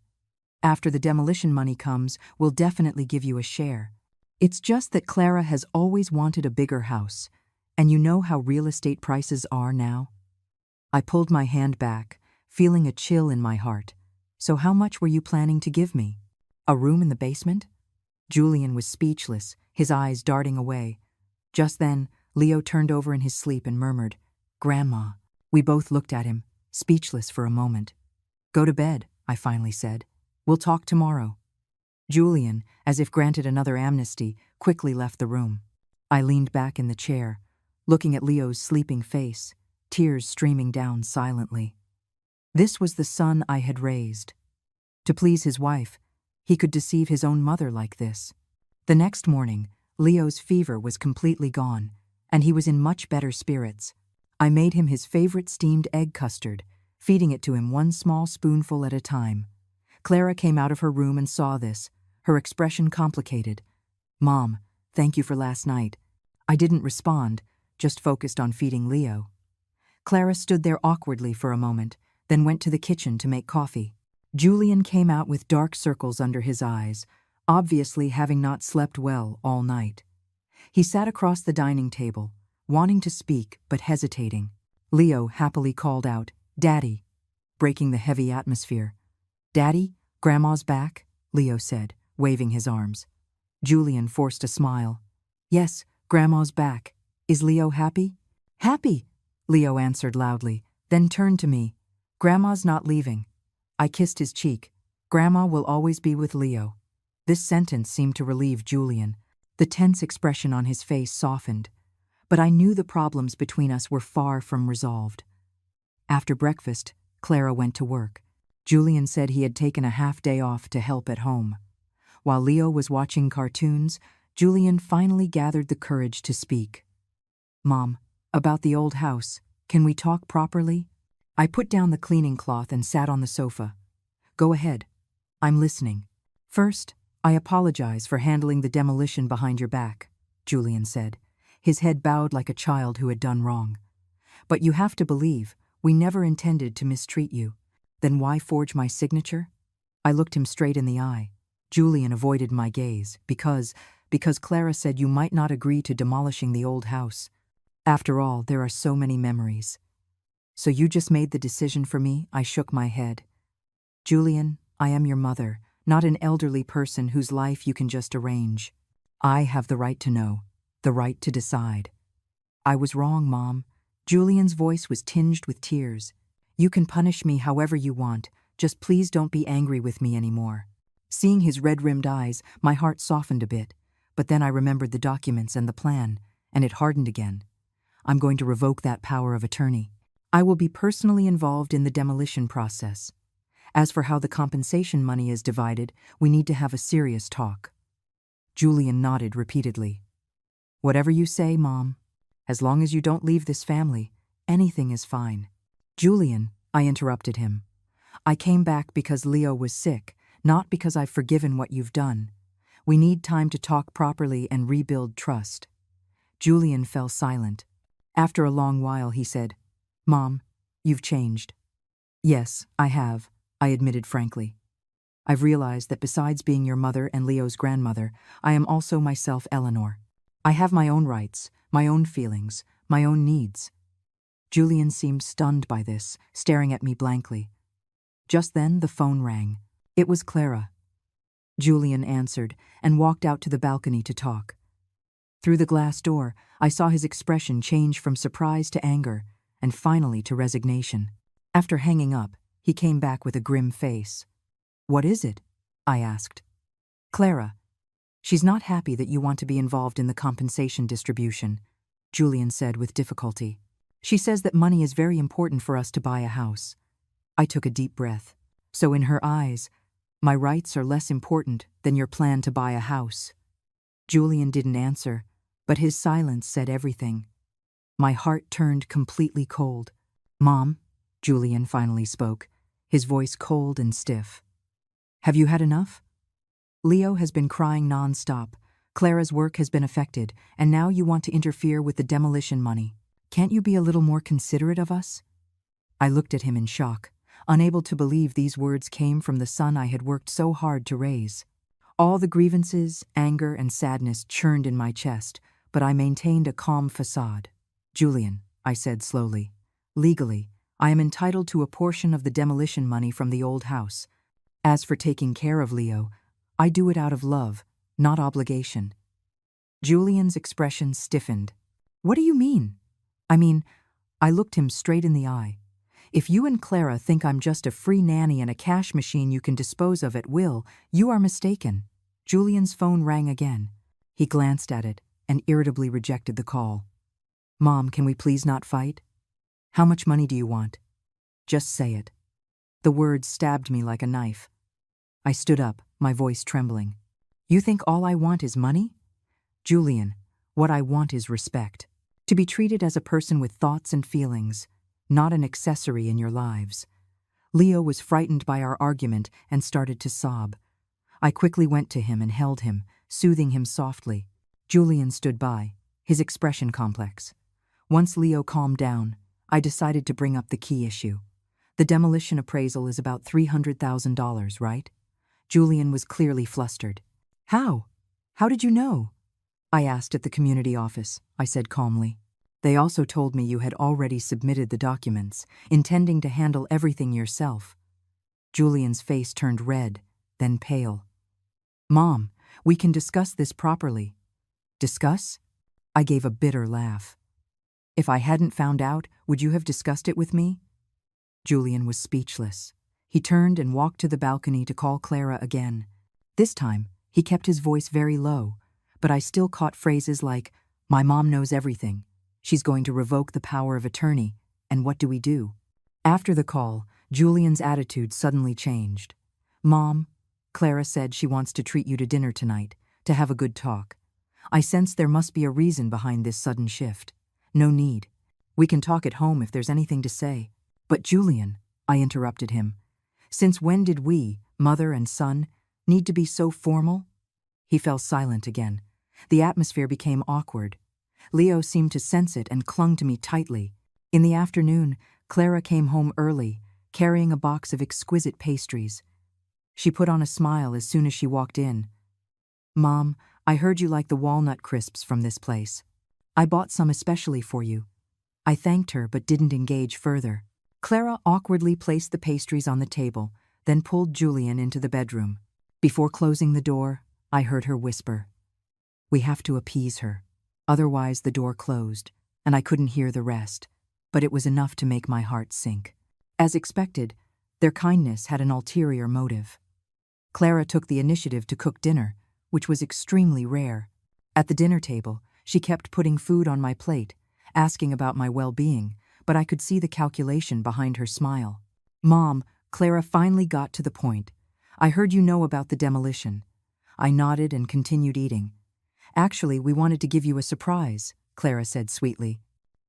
"After the demolition money comes, we'll definitely give you a share. It's just that Clara has always wanted a bigger house, and you know how real estate prices are now." I pulled my hand back, feeling a chill in my heart. "So how much were you planning to give me? A room in the basement?" Julian was speechless, his eyes darting away. Just then, Leo turned over in his sleep and murmured, "Grandma." We both looked at him, speechless for a moment. "Go to bed," I finally said. "We'll talk tomorrow." Julian, as if granted another amnesty, quickly left the room. I leaned back in the chair, looking at Leo's sleeping face, tears streaming down silently. This was the son I had raised. To please his wife, he could deceive his own mother like this. The next morning, Leo's fever was completely gone, and he was in much better spirits. I made him his favorite steamed egg custard, feeding it to him one small spoonful at a time. Clara came out of her room and saw this, her expression complicated. "Mom, thank you for last night." I didn't respond, just focused on feeding Leo. Clara stood there awkwardly for a moment, then went to the kitchen to make coffee. Julian came out with dark circles under his eyes, obviously having not slept well all night. He sat across the dining table, wanting to speak but hesitating. Leo happily called out, "Daddy," breaking the heavy atmosphere. "Daddy, Grandma's back," Leo said, waving his arms. Julian forced a smile. "Yes, Grandma's back. Is Leo happy?" "Happy," Leo answered loudly, then turned to me. "Grandma's not leaving." I kissed his cheek. "Grandma will always be with Leo." This sentence seemed to relieve Julian. The tense expression on his face softened. But I knew the problems between us were far from resolved. After breakfast, Clara went to work. Julian said he had taken a half-day off to help at home. While Leo was watching cartoons, Julian finally gathered the courage to speak. "Mom, about the old house, can we talk properly?" I put down the cleaning cloth and sat on the sofa. "Go ahead. I'm listening." "First, I apologize for handling the demolition behind your back," Julian said, his head bowed like a child who had done wrong. "But you have to believe, we never intended to mistreat you. Then why forge my signature?" I looked him straight in the eye. Julian avoided my gaze because Clara said you might not agree to demolishing the old house. After all, there are so many memories. "So you just made the decision for me?" I shook my head. "Julian, I am your mother, not an elderly person whose life you can just arrange. I have the right to know, the right to decide." "I was wrong, Mom." Julian's voice was tinged with tears. "You can punish me however you want, just please don't be angry with me anymore." Seeing his red-rimmed eyes, my heart softened a bit, but then I remembered the documents and the plan, and it hardened again. "I'm going to revoke that power of attorney. I will be personally involved in the demolition process. As for how the compensation money is divided, we need to have a serious talk." Julian nodded repeatedly. "Whatever you say, Mom. As long as you don't leave this family, anything is fine." "Julian," I interrupted him. "I came back because Leo was sick, not because I've forgiven what you've done. We need time to talk properly and rebuild trust." Julian fell silent. After a long while, he said, "Mom, you've changed." "Yes, I have," I admitted frankly. "I've realized that besides being your mother and Leo's grandmother, I am also myself Eleanor. I have my own rights, my own feelings, my own needs." Julian seemed stunned by this, staring at me blankly. Just then, the phone rang. It was Clara. Julian answered and walked out to the balcony to talk. Through the glass door, I saw his expression change from surprise to anger, and finally to resignation. After hanging up, he came back with a grim face. "What is it?" I asked. "Clara. She's not happy that you want to be involved in the compensation distribution," Julian said with difficulty. "She says that money is very important for us to buy a house." I took a deep breath. So in her eyes, my rights are less important than your plan to buy a house. Julian didn't answer, but his silence said everything. My heart turned completely cold. "Mom," Julian finally spoke, his voice cold and stiff. "Have you had enough? Leo has been crying non-stop. Clara's work has been affected, and now you want to interfere with the demolition money. Can't you be a little more considerate of us?" I looked at him in shock, unable to believe these words came from the son I had worked so hard to raise. All the grievances, anger, and sadness churned in my chest, but I maintained a calm facade. "Julian," I said slowly, "legally, I am entitled to a portion of the demolition money from the old house. As for taking care of Leo, I do it out of love, not obligation." Julian's expression stiffened. "What do you mean?" I looked him straight in the eye. "If you and Clara think I'm just a free nanny and a cash machine you can dispose of at will, you are mistaken." Julian's phone rang again. He glanced at it and irritably rejected the call. "Mom, can we please not fight? How much money do you want? Just say it." The words stabbed me like a knife. I stood up, my voice trembling. "You think all I want is money?" "Julian, what I want is respect. To be treated as a person with thoughts and feelings, not an accessory in your lives." Leo was frightened by our argument and started to sob. I quickly went to him and held him, soothing him softly. Julian stood by, his expression complex. Once Leo calmed down, I decided to bring up the key issue. "The demolition appraisal is about $300,000, right?" Julian was clearly flustered. "How? How did you know?" "I asked at the community office," I said calmly. They also told me you had already submitted the documents, intending to handle everything yourself. Julian's face turned red, then pale. Mom, we can discuss this properly. Discuss? I gave a bitter laugh. If I hadn't found out, would you have discussed it with me? Julian was speechless. He turned and walked to the balcony to call Clara again. This time, he kept his voice very low, but I still caught phrases like, "My mom knows everything. She's going to revoke the power of attorney, and what do we do?" After the call, Julian's attitude suddenly changed. "Mom, Clara said she wants to treat you to dinner tonight, to have a good talk. I sense there must be a reason behind this sudden shift. No need. We can talk at home if there's anything to say." "But Julian," I interrupted him, "since when did we, mother and son, need to be so formal?" He fell silent again. The atmosphere became awkward. Leo seemed to sense it and clung to me tightly. In the afternoon, Clara came home early, carrying a box of exquisite pastries. She put on a smile as soon as she walked in. "Mom, I heard you like the walnut crisps from this place. I bought some especially for you." I thanked her but didn't engage further. Clara awkwardly placed the pastries on the table, then pulled Julian into the bedroom. Before closing the door, I heard her whisper, "We have to appease her." Otherwise the door closed, and I couldn't hear the rest, but it was enough to make my heart sink. As expected, their kindness had an ulterior motive. Clara took the initiative to cook dinner, which was extremely rare. At the dinner table, she kept putting food on my plate, asking about my well-being, but I could see the calculation behind her smile. "Mom," Clara finally got to the point. "I heard you know about the demolition." I nodded and continued eating. "Actually, we wanted to give you a surprise," Clara said sweetly.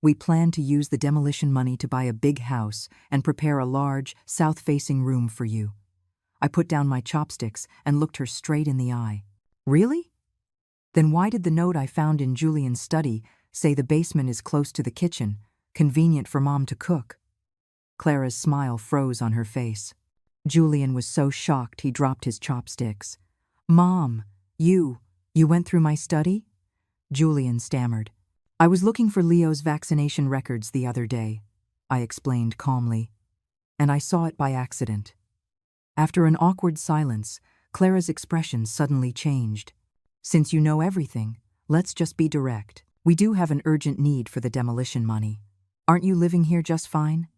"We plan to use the demolition money to buy a big house and prepare a large, south-facing room for you." I put down my chopsticks and looked her straight in the eye. "Really? Then why did the note I found in Julian's study say the basement is close to the kitchen, convenient for Mom to cook?" Clara's smile froze on her face. Julian was so shocked he dropped his chopsticks. "Mom, you went through my study?" Julian stammered. "I was looking for Leo's vaccination records the other day," I explained calmly, "and I saw it by accident." After an awkward silence, Clara's expression suddenly changed. "Since you know everything, let's just be direct. We do have an urgent need for the demolition money. Aren't you living here just fine?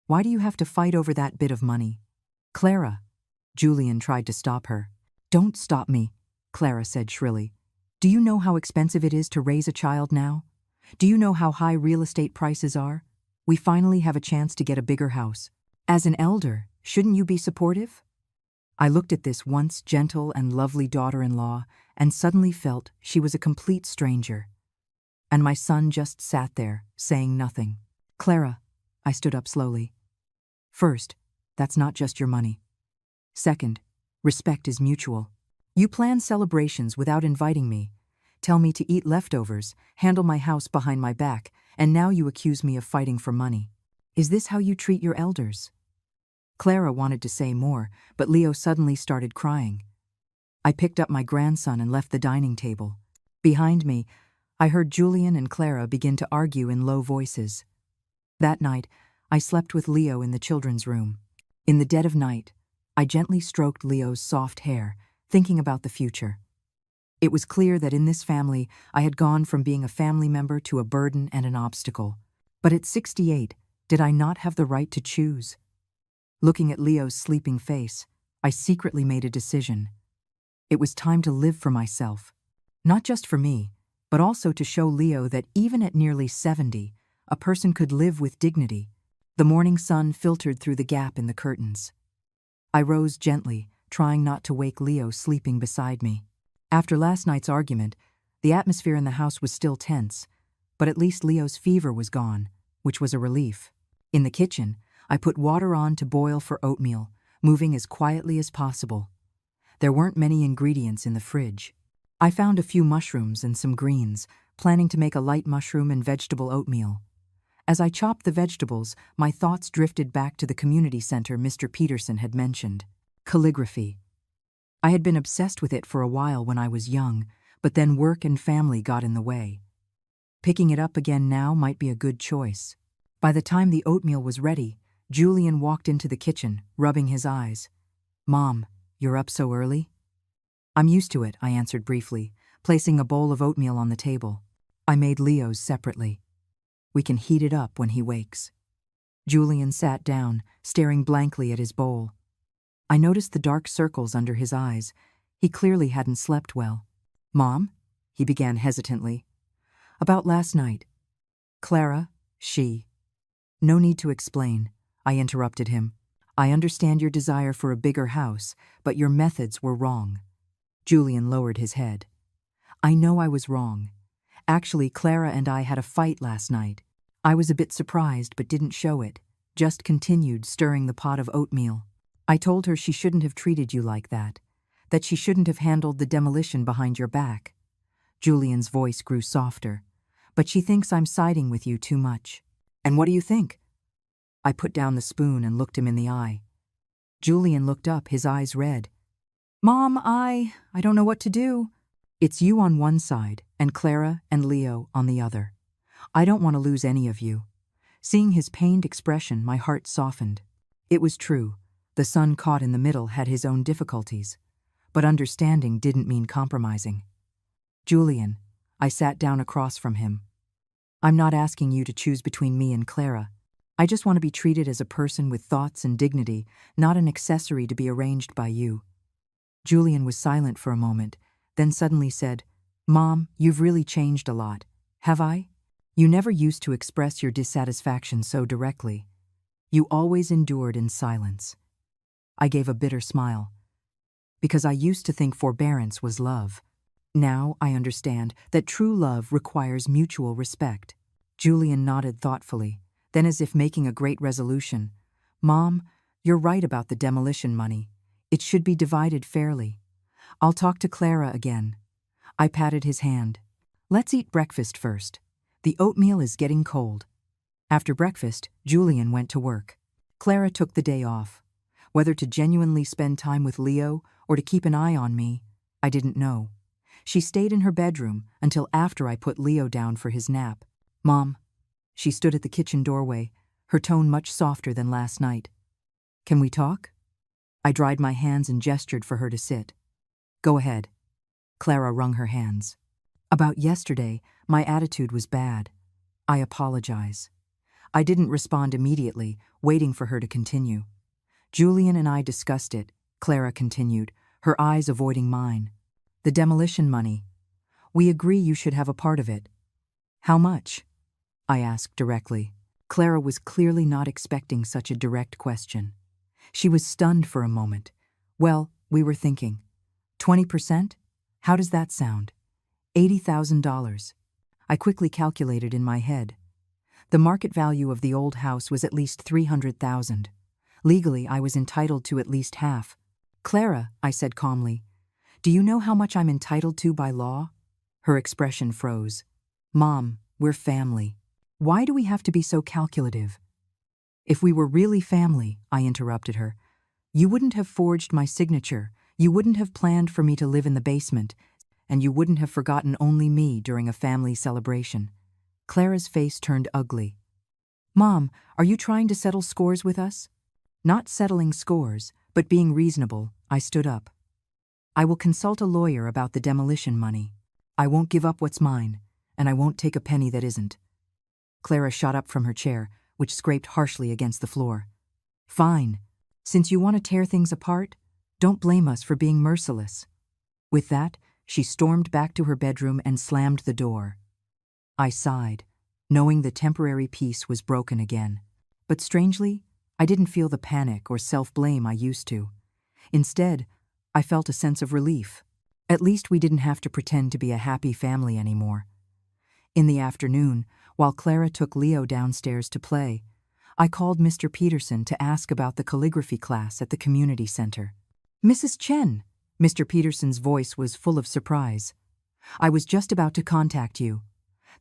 Why do you have to fight over that bit of money?" "Clara," Julian tried to stop her. "Don't stop me," Clara said shrilly. "Do you know how expensive it is to raise a child now? Do you know how high real estate prices are? We finally have a chance to get a bigger house. As an elder, shouldn't you be supportive?" I looked at this once gentle and lovely daughter-in-law and suddenly felt she was a complete stranger. And my son just sat there, saying nothing. "Clara," I stood up slowly. "First, that's not just your money. Second, respect is mutual. You plan celebrations without inviting me, tell me to eat leftovers, handle my house behind my back, and now you accuse me of fighting for money. Is this how you treat your elders?" Clara wanted to say more, but Leo suddenly started crying. I picked up my grandson and left the dining table. Behind me, I heard Julian and Clara begin to argue in low voices. That night, I slept with Leo in the children's room. In the dead of night, I gently stroked Leo's soft hair, thinking about the future. It was clear that in this family, I had gone from being a family member to a burden and an obstacle. But at 68, did I not have the right to choose? Looking at Leo's sleeping face, I secretly made a decision. It was time to live for myself. Not just for me, but also to show Leo that even at nearly 70, a person could live with dignity. The morning sun filtered through the gap in the curtains. I rose gently, trying not to wake Leo sleeping beside me. After last night's argument, the atmosphere in the house was still tense, but at least Leo's fever was gone, which was a relief. In the kitchen, I put water on to boil for oatmeal, moving as quietly as possible. There weren't many ingredients in the fridge. I found a few mushrooms and some greens, planning to make a light mushroom and vegetable oatmeal. As I chopped the vegetables, my thoughts drifted back to the community center Mr. Peterson had mentioned. Calligraphy. I had been obsessed with it for a while when I was young, but then work and family got in the way. Picking it up again now might be a good choice. By the time the oatmeal was ready, Julian walked into the kitchen, rubbing his eyes. "Mom, you're up so early?" "I'm used to it," I answered briefly, placing a bowl of oatmeal on the table. I made Leo's separately. "We can heat it up when he wakes." Julian sat down, staring blankly at his bowl. I noticed the dark circles under his eyes. He clearly hadn't slept well. "Mom?" he began hesitantly. "About last night. Clara, she—" "No need to explain," I interrupted him. "I understand your desire for a bigger house, but your methods were wrong." Julian lowered his head. "I know I was wrong. Actually, Clara and I had a fight last night. I was a bit surprised but didn't show it, just continued stirring the pot of oatmeal. I told her she shouldn't have treated you like that she shouldn't have handled the demolition behind your back." Julian's voice grew softer. "But she thinks I'm siding with you too much." "And what do you think?" I put down the spoon and looked him in the eye. Julian looked up, his eyes red. "Mom, I don't know what to do." "It's you on one side, and Clara and Leo on the other. I don't want to lose any of you." Seeing his pained expression, my heart softened. It was true. The son caught in the middle had his own difficulties. But understanding didn't mean compromising. "Julian," I sat down across from him. "I'm not asking you to choose between me and Clara. I just want to be treated as a person with thoughts and dignity, not an accessory to be arranged by you." Julian was silent for a moment, then suddenly said, "Mom, you've really changed a lot. Have I? You never used to express your dissatisfaction so directly. You always endured in silence." I gave a bitter smile. "Because I used to think forbearance was love. Now I understand that true love requires mutual respect." Julian nodded thoughtfully, then as if making a great resolution. "Mom, you're right about the demolition money. It should be divided fairly. I'll talk to Clara again." I patted his hand. "Let's eat breakfast first. The oatmeal is getting cold." After breakfast, Julian went to work. Clara took the day off. Whether to genuinely spend time with Leo or to keep an eye on me, I didn't know. She stayed in her bedroom until after I put Leo down for his nap. "Mom." She stood at the kitchen doorway, her tone much softer than last night. "Can we talk?" I dried my hands and gestured for her to sit. "Go ahead." Clara wrung her hands. "About yesterday, my attitude was bad. I apologize." I didn't respond immediately, waiting for her to continue. "Julian and I discussed it," Clara continued, her eyes avoiding mine. "The demolition money. We agree you should have a part of it." "How much?" I asked directly. Clara was clearly not expecting such a direct question. She was stunned for a moment. "Well, we were thinking. 20%? How does that sound?" $80,000. I quickly calculated in my head. The market value of the old house was at least $300,000. Legally, I was entitled to at least half. "Clara," I said calmly, "do you know how much I'm entitled to by law?" Her expression froze. "Mom, we're family. Why do we have to be so calculative?" "If we were really family," I interrupted her, "you wouldn't have forged my signature, you wouldn't have planned for me to live in the basement, and you wouldn't have forgotten only me during a family celebration." Clara's face turned ugly. "Mom, are you trying to settle scores with us?" "Not settling scores, but being reasonable," I stood up. "I will consult a lawyer about the demolition money. I won't give up what's mine, and I won't take a penny that isn't." Clara shot up from her chair, which scraped harshly against the floor. "Fine. Since you want to tear things apart, don't blame us for being merciless." With that, she stormed back to her bedroom and slammed the door. I sighed, knowing the temporary peace was broken again. But strangely, I didn't feel the panic or self-blame I used to. Instead, I felt a sense of relief. At least we didn't have to pretend to be a happy family anymore. In the afternoon, while Clara took Leo downstairs to play, I called Mr. Peterson to ask about the calligraphy class at the community center. "Mrs. Chen," Mr. Peterson's voice was full of surprise. "I was just about to contact you.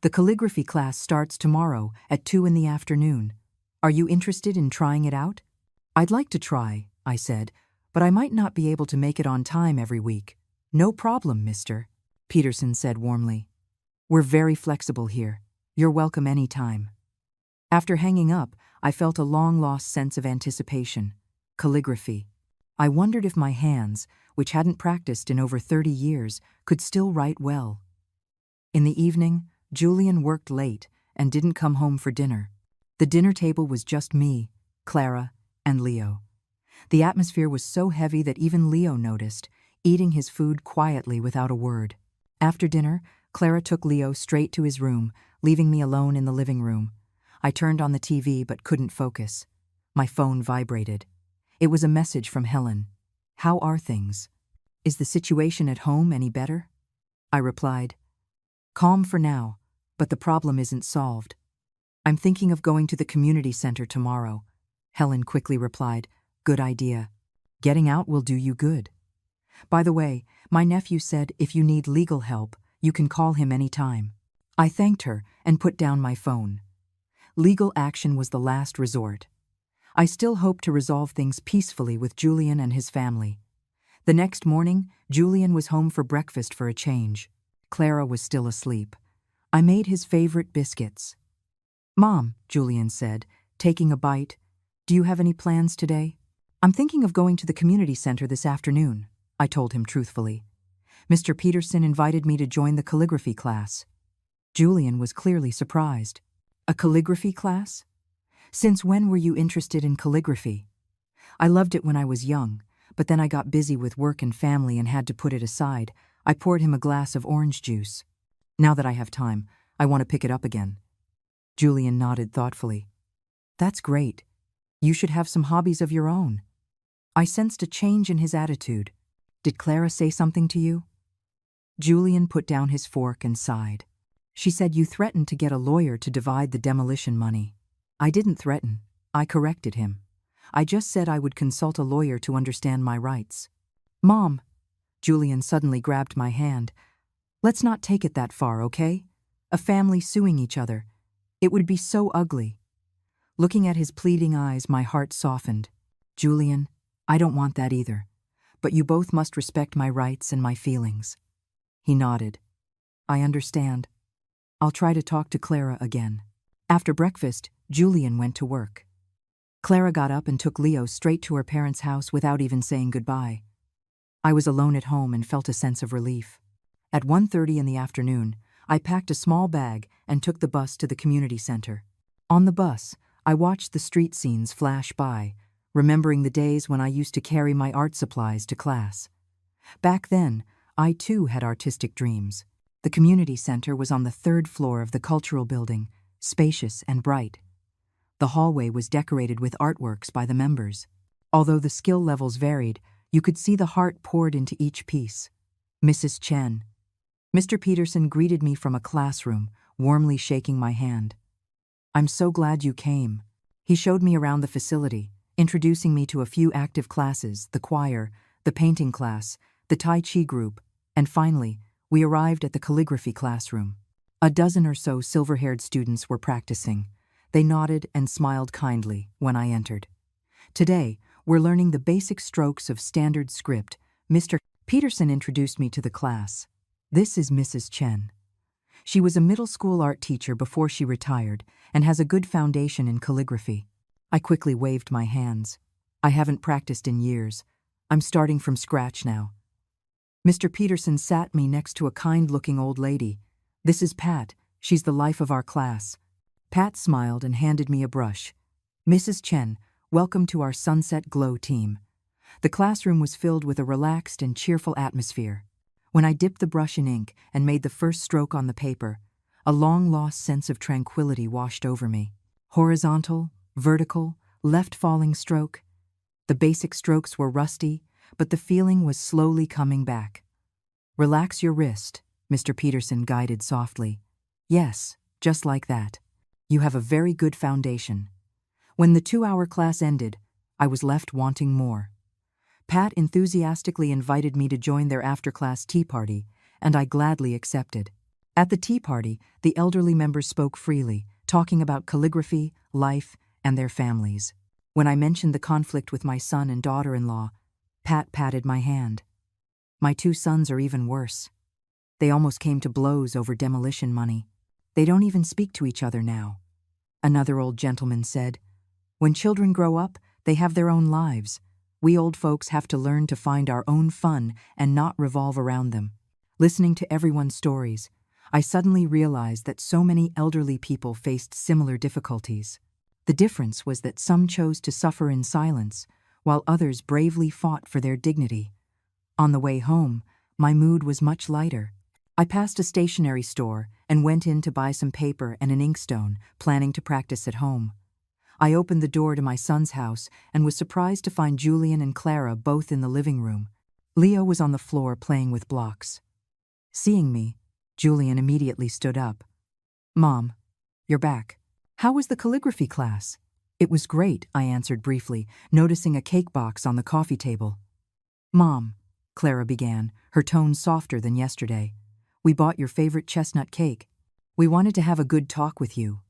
The calligraphy class starts tomorrow at 2 in the afternoon. Are you interested in trying it out?" "I'd like to try," I said, "but I might not be able to make it on time every week." "No problem, Mr. Peterson said warmly. "We're very flexible here. You're welcome any time. After hanging up, I felt a long-lost sense of anticipation. Calligraphy. I wondered if my hands, which hadn't practiced in over 30 years, could still write well. In the evening, Julian worked late and didn't come home for dinner. The dinner table was just me, Clara, and Leo. The atmosphere was so heavy that even Leo noticed, eating his food quietly without a word. After dinner, Clara took Leo straight to his room, leaving me alone in the living room. I turned on the TV but couldn't focus. My phone vibrated. It was a message from Helen. "How are things? Is the situation at home any better?" I replied, "Calm for now, but the problem isn't solved. I'm thinking of going to the community center tomorrow." Helen quickly replied, "Good idea. Getting out will do you good. By the way, my nephew said if you need legal help, you can call him anytime." I thanked her and put down my phone. Legal action was the last resort. I still hoped to resolve things peacefully with Julian and his family. The next morning, Julian was home for breakfast for a change. Clara was still asleep. I made his favorite biscuits. "Mom," Julian said, taking a bite, "do you have any plans today?" "I'm thinking of going to the community center this afternoon," I told him truthfully. "Mr. Peterson invited me to join the calligraphy class." Julian was clearly surprised. "A calligraphy class? Since when were you interested in calligraphy?" "I loved it when I was young, but then I got busy with work and family and had to put it aside." I poured him a glass of orange juice. "Now that I have time, I want to pick it up again." Julian nodded thoughtfully. "That's great. You should have some hobbies of your own." I sensed a change in his attitude. "Did Clara say something to you?" Julian put down his fork and sighed. "She said you threatened to get a lawyer to divide the demolition money." "I didn't threaten. I corrected him. I just said I would consult a lawyer to understand my rights." "Mom," Julian suddenly grabbed my hand, "let's not take it that far, okay? A family suing each other. It would be so ugly." Looking at his pleading eyes, my heart softened. "Julian, I don't want that either. But you both must respect my rights and my feelings." He nodded. "I understand. I'll try to talk to Clara again." After breakfast, Julian went to work. Clara got up and took Leo straight to her parents' house without even saying goodbye. I was alone at home and felt a sense of relief. At 1:30 in the afternoon, I packed a small bag and took the bus to the community center. On the bus, I watched the street scenes flash by, remembering the days when I used to carry my art supplies to class. Back then, I too had artistic dreams. The community center was on the 3rd floor of the cultural building, spacious and bright. The hallway was decorated with artworks by the members. Although the skill levels varied, you could see the heart poured into each piece. "Mrs. Chen." Mr. Peterson greeted me from a classroom, warmly shaking my hand. "I'm so glad you came." He showed me around the facility, introducing me to a few active classes, the choir, the painting class, the Tai Chi group, and finally, we arrived at the calligraphy classroom. A dozen or so silver-haired students were practicing. They nodded and smiled kindly when I entered. "Today, we're learning the basic strokes of standard script." Mr. Peterson introduced me to the class. "This is Mrs. Chen. She was a middle school art teacher before she retired and has a good foundation in calligraphy." I quickly waved my hands. "I haven't practiced in years. I'm starting from scratch now." Mr. Peterson sat me next to a kind-looking old lady. "This is Pat. She's the life of our class." Pat smiled and handed me a brush. "Mrs. Chen, welcome to our Sunset Glow team." The classroom was filled with a relaxed and cheerful atmosphere. When I dipped the brush in ink and made the first stroke on the paper, a long-lost sense of tranquility washed over me. Horizontal, vertical, left-falling stroke. The basic strokes were rusty, but the feeling was slowly coming back. "Relax your wrist," Mr. Peterson guided softly. "Yes, just like that. You have a very good foundation." When the 2-hour class ended, I was left wanting more. Pat enthusiastically invited me to join their after-class tea party, and I gladly accepted. At the tea party, the elderly members spoke freely, talking about calligraphy, life, and their families. When I mentioned the conflict with my son and daughter-in-law, Pat patted my hand. "My 2 sons are even worse. They almost came to blows over demolition money." They don't even speak to each other now. Another old gentleman said, when children grow up, they have their own lives. We old folks have to learn to find our own fun and not revolve around them. Listening to everyone's stories, I suddenly realized that so many elderly people faced similar difficulties. The difference was that some chose to suffer in silence, while others bravely fought for their dignity. On the way home, my mood was much lighter. I passed a stationery store and went in to buy some paper and an inkstone, planning to practice at home. I opened the door to my son's house and was surprised to find Julian and Clara both in the living room. Leo was on the floor playing with blocks. Seeing me, Julian immediately stood up. "Mom, you're back. How was the calligraphy class?" "It was great," I answered briefly, noticing a cake box on the coffee table. "Mom," Clara began, her tone softer than yesterday, "we bought your favorite chestnut cake. We wanted to have a good talk with you."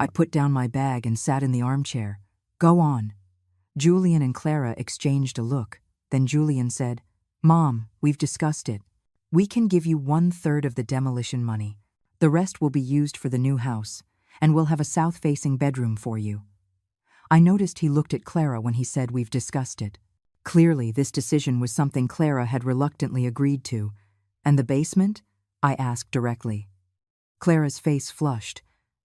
I put down my bag and sat in the armchair. "Go on." Julian and Clara exchanged a look. Then Julian said, "Mom, we've discussed it. We can give you 1/3 of the demolition money. The rest will be used for the new house, and we'll have a south-facing bedroom for you." I noticed he looked at Clara when he said we've discussed it. Clearly, this decision was something Clara had reluctantly agreed to. "And the basement?" I asked directly. Clara's face flushed.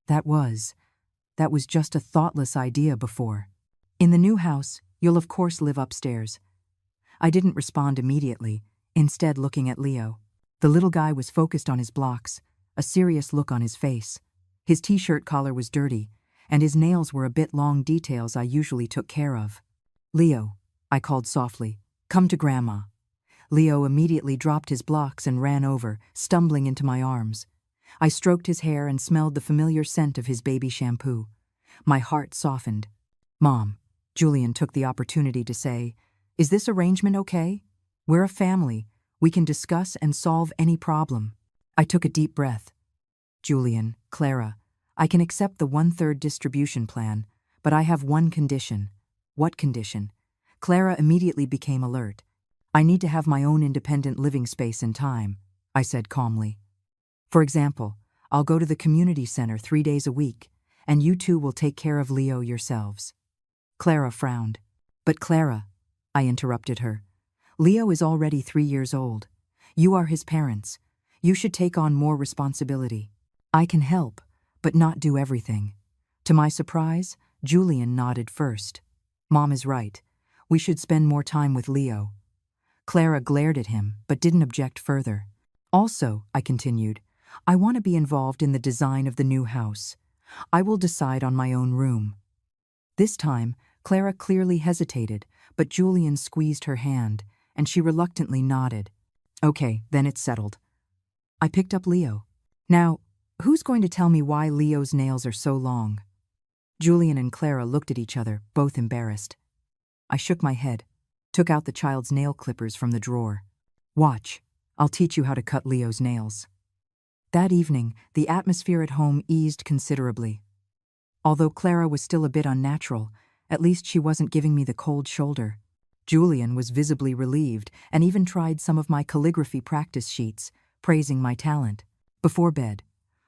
That was just a thoughtless idea before. "In the new house, you'll of course live upstairs." I didn't respond immediately, instead looking at Leo. The little guy was focused on his blocks, a serious look on his face. His t-shirt collar was dirty, and his nails were a bit long, details I usually took care of. "Leo," I called softly, "come to Grandma." Leo immediately dropped his blocks and ran over, stumbling into my arms. I stroked his hair and smelled the familiar scent of his baby shampoo. My heart softened. "Mom," Julian took the opportunity to say, "is this arrangement okay? We're a family. We can discuss and solve any problem." I took a deep breath. "Julian, Clara, I can accept the 1/3 distribution plan, but I have one condition." "What condition?" Clara immediately became alert. "I need to have my own independent living space and time," I said calmly. "For example, I'll go to the community center 3 days a week, and you two will take care of Leo yourselves." Clara frowned. "But Clara," I interrupted her, "Leo is already 3 years old. You are his parents. You should take on more responsibility." "I can help, but not do everything." To my surprise, Julian nodded first. "Mom is right. We should spend more time with Leo." Clara glared at him, but didn't object further. "Also," I continued, "I want to be involved in the design of the new house. I will decide on my own room." This time, Clara clearly hesitated, but Julian squeezed her hand, and she reluctantly nodded. "Okay, then it's settled." I picked up Leo. "Now, who's going to tell me why Leo's nails are so long?" Julian and Clara looked at each other, both embarrassed. I shook my head, took out the child's nail clippers from the drawer. "Watch, I'll teach you how to cut Leo's nails." That evening, the atmosphere at home eased considerably. Although Clara was still a bit unnatural, at least she wasn't giving me the cold shoulder. Julian was visibly relieved and even tried some of my calligraphy practice sheets, praising my talent. Before bed,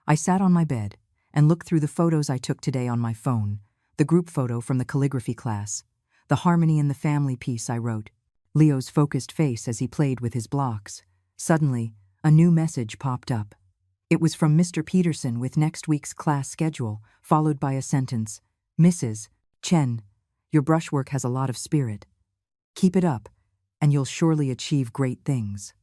I sat on my bed and looked through the photos I took today on my phone, the group photo from the calligraphy class, the harmony in the family piece I wrote, Leo's focused face as he played with his blocks. Suddenly, a new message popped up. It was from Mr. Peterson with next week's class schedule, followed by a sentence. "Mrs. Chen, your brushwork has a lot of spirit. Keep it up, and you'll surely achieve great things."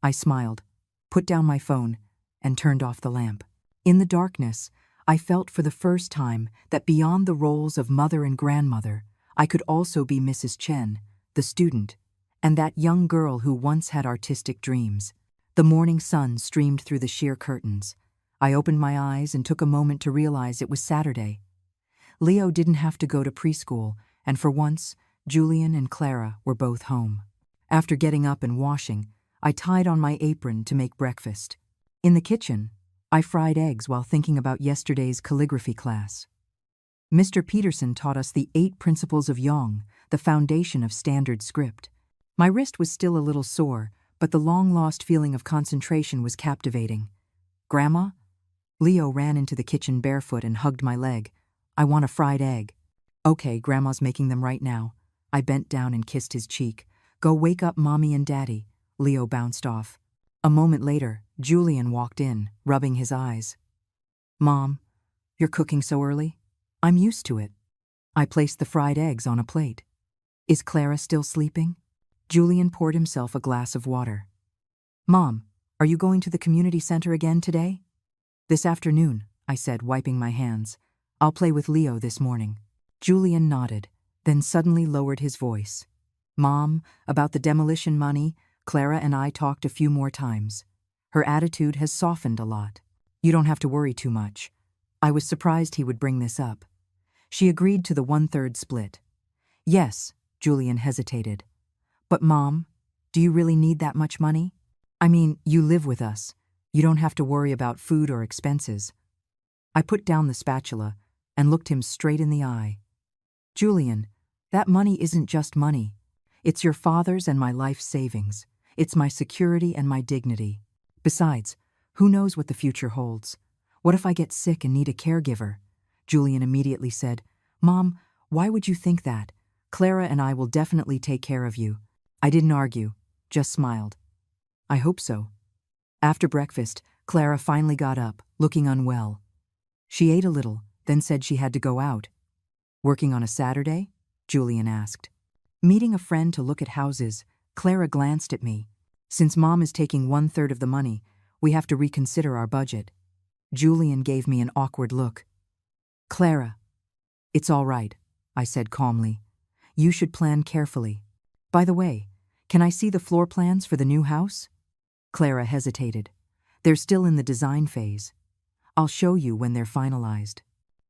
I smiled, put down my phone, and turned off the lamp. In the darkness, I felt for the first time that beyond the roles of mother and grandmother, I could also be Mrs. Chen, the student, and that young girl who once had artistic dreams. The morning sun streamed through the sheer curtains. I opened my eyes and took a moment to realize it was Saturday. Leo didn't have to go to preschool, and for once, Julian and Clara were both home. After getting up and washing, I tied on my apron to make breakfast. In the kitchen, I fried eggs while thinking about yesterday's calligraphy class. Mr. Peterson taught us the 8 principles of Yong, the foundation of standard script. My wrist was still a little sore, but the long-lost feeling of concentration was captivating. "Grandma?" Leo ran into the kitchen barefoot and hugged my leg. I want a fried egg. Okay, Grandma's making them right now. I bent down and kissed his cheek. Go wake up Mommy and Daddy. Leo bounced off. A moment later, Julian walked in, rubbing his eyes. Mom, you're cooking so early? I'm used to it. I placed the fried eggs on a plate. Is Clara still sleeping? Julian poured himself a glass of water. Mom, are you going to the community center again today? This afternoon, I said, wiping my hands. I'll play with Leo this morning. Julian nodded, then suddenly lowered his voice. Mom, about the demolition money, Clara and I talked a few more times. Her attitude has softened a lot. You don't have to worry too much. I was surprised he would bring this up. She agreed to the 1/3 split. Yes, Julian hesitated. But Mom, do you really need that much money? I mean, you live with us. You don't have to worry about food or expenses. I put down the spatula and looked him straight in the eye. Julian, that money isn't just money. It's your father's and my life savings. It's my security and my dignity. Besides, who knows what the future holds? What if I get sick and need a caregiver? Julian immediately said, Mom, why would you think that? Clara and I will definitely take care of you. I didn't argue, just smiled. I hope so. After breakfast, Clara finally got up, looking unwell. She ate a little, then said she had to go out. Working on a Saturday? Julian asked. Meeting a friend to look at houses, Clara glanced at me. Since Mom is taking 1/3 of the money, we have to reconsider our budget. Julian gave me an awkward look. Clara, it's all right, I said calmly. You should plan carefully. By the way, can I see the floor plans for the new house? Clara hesitated. They're still in the design phase. I'll show you when they're finalized.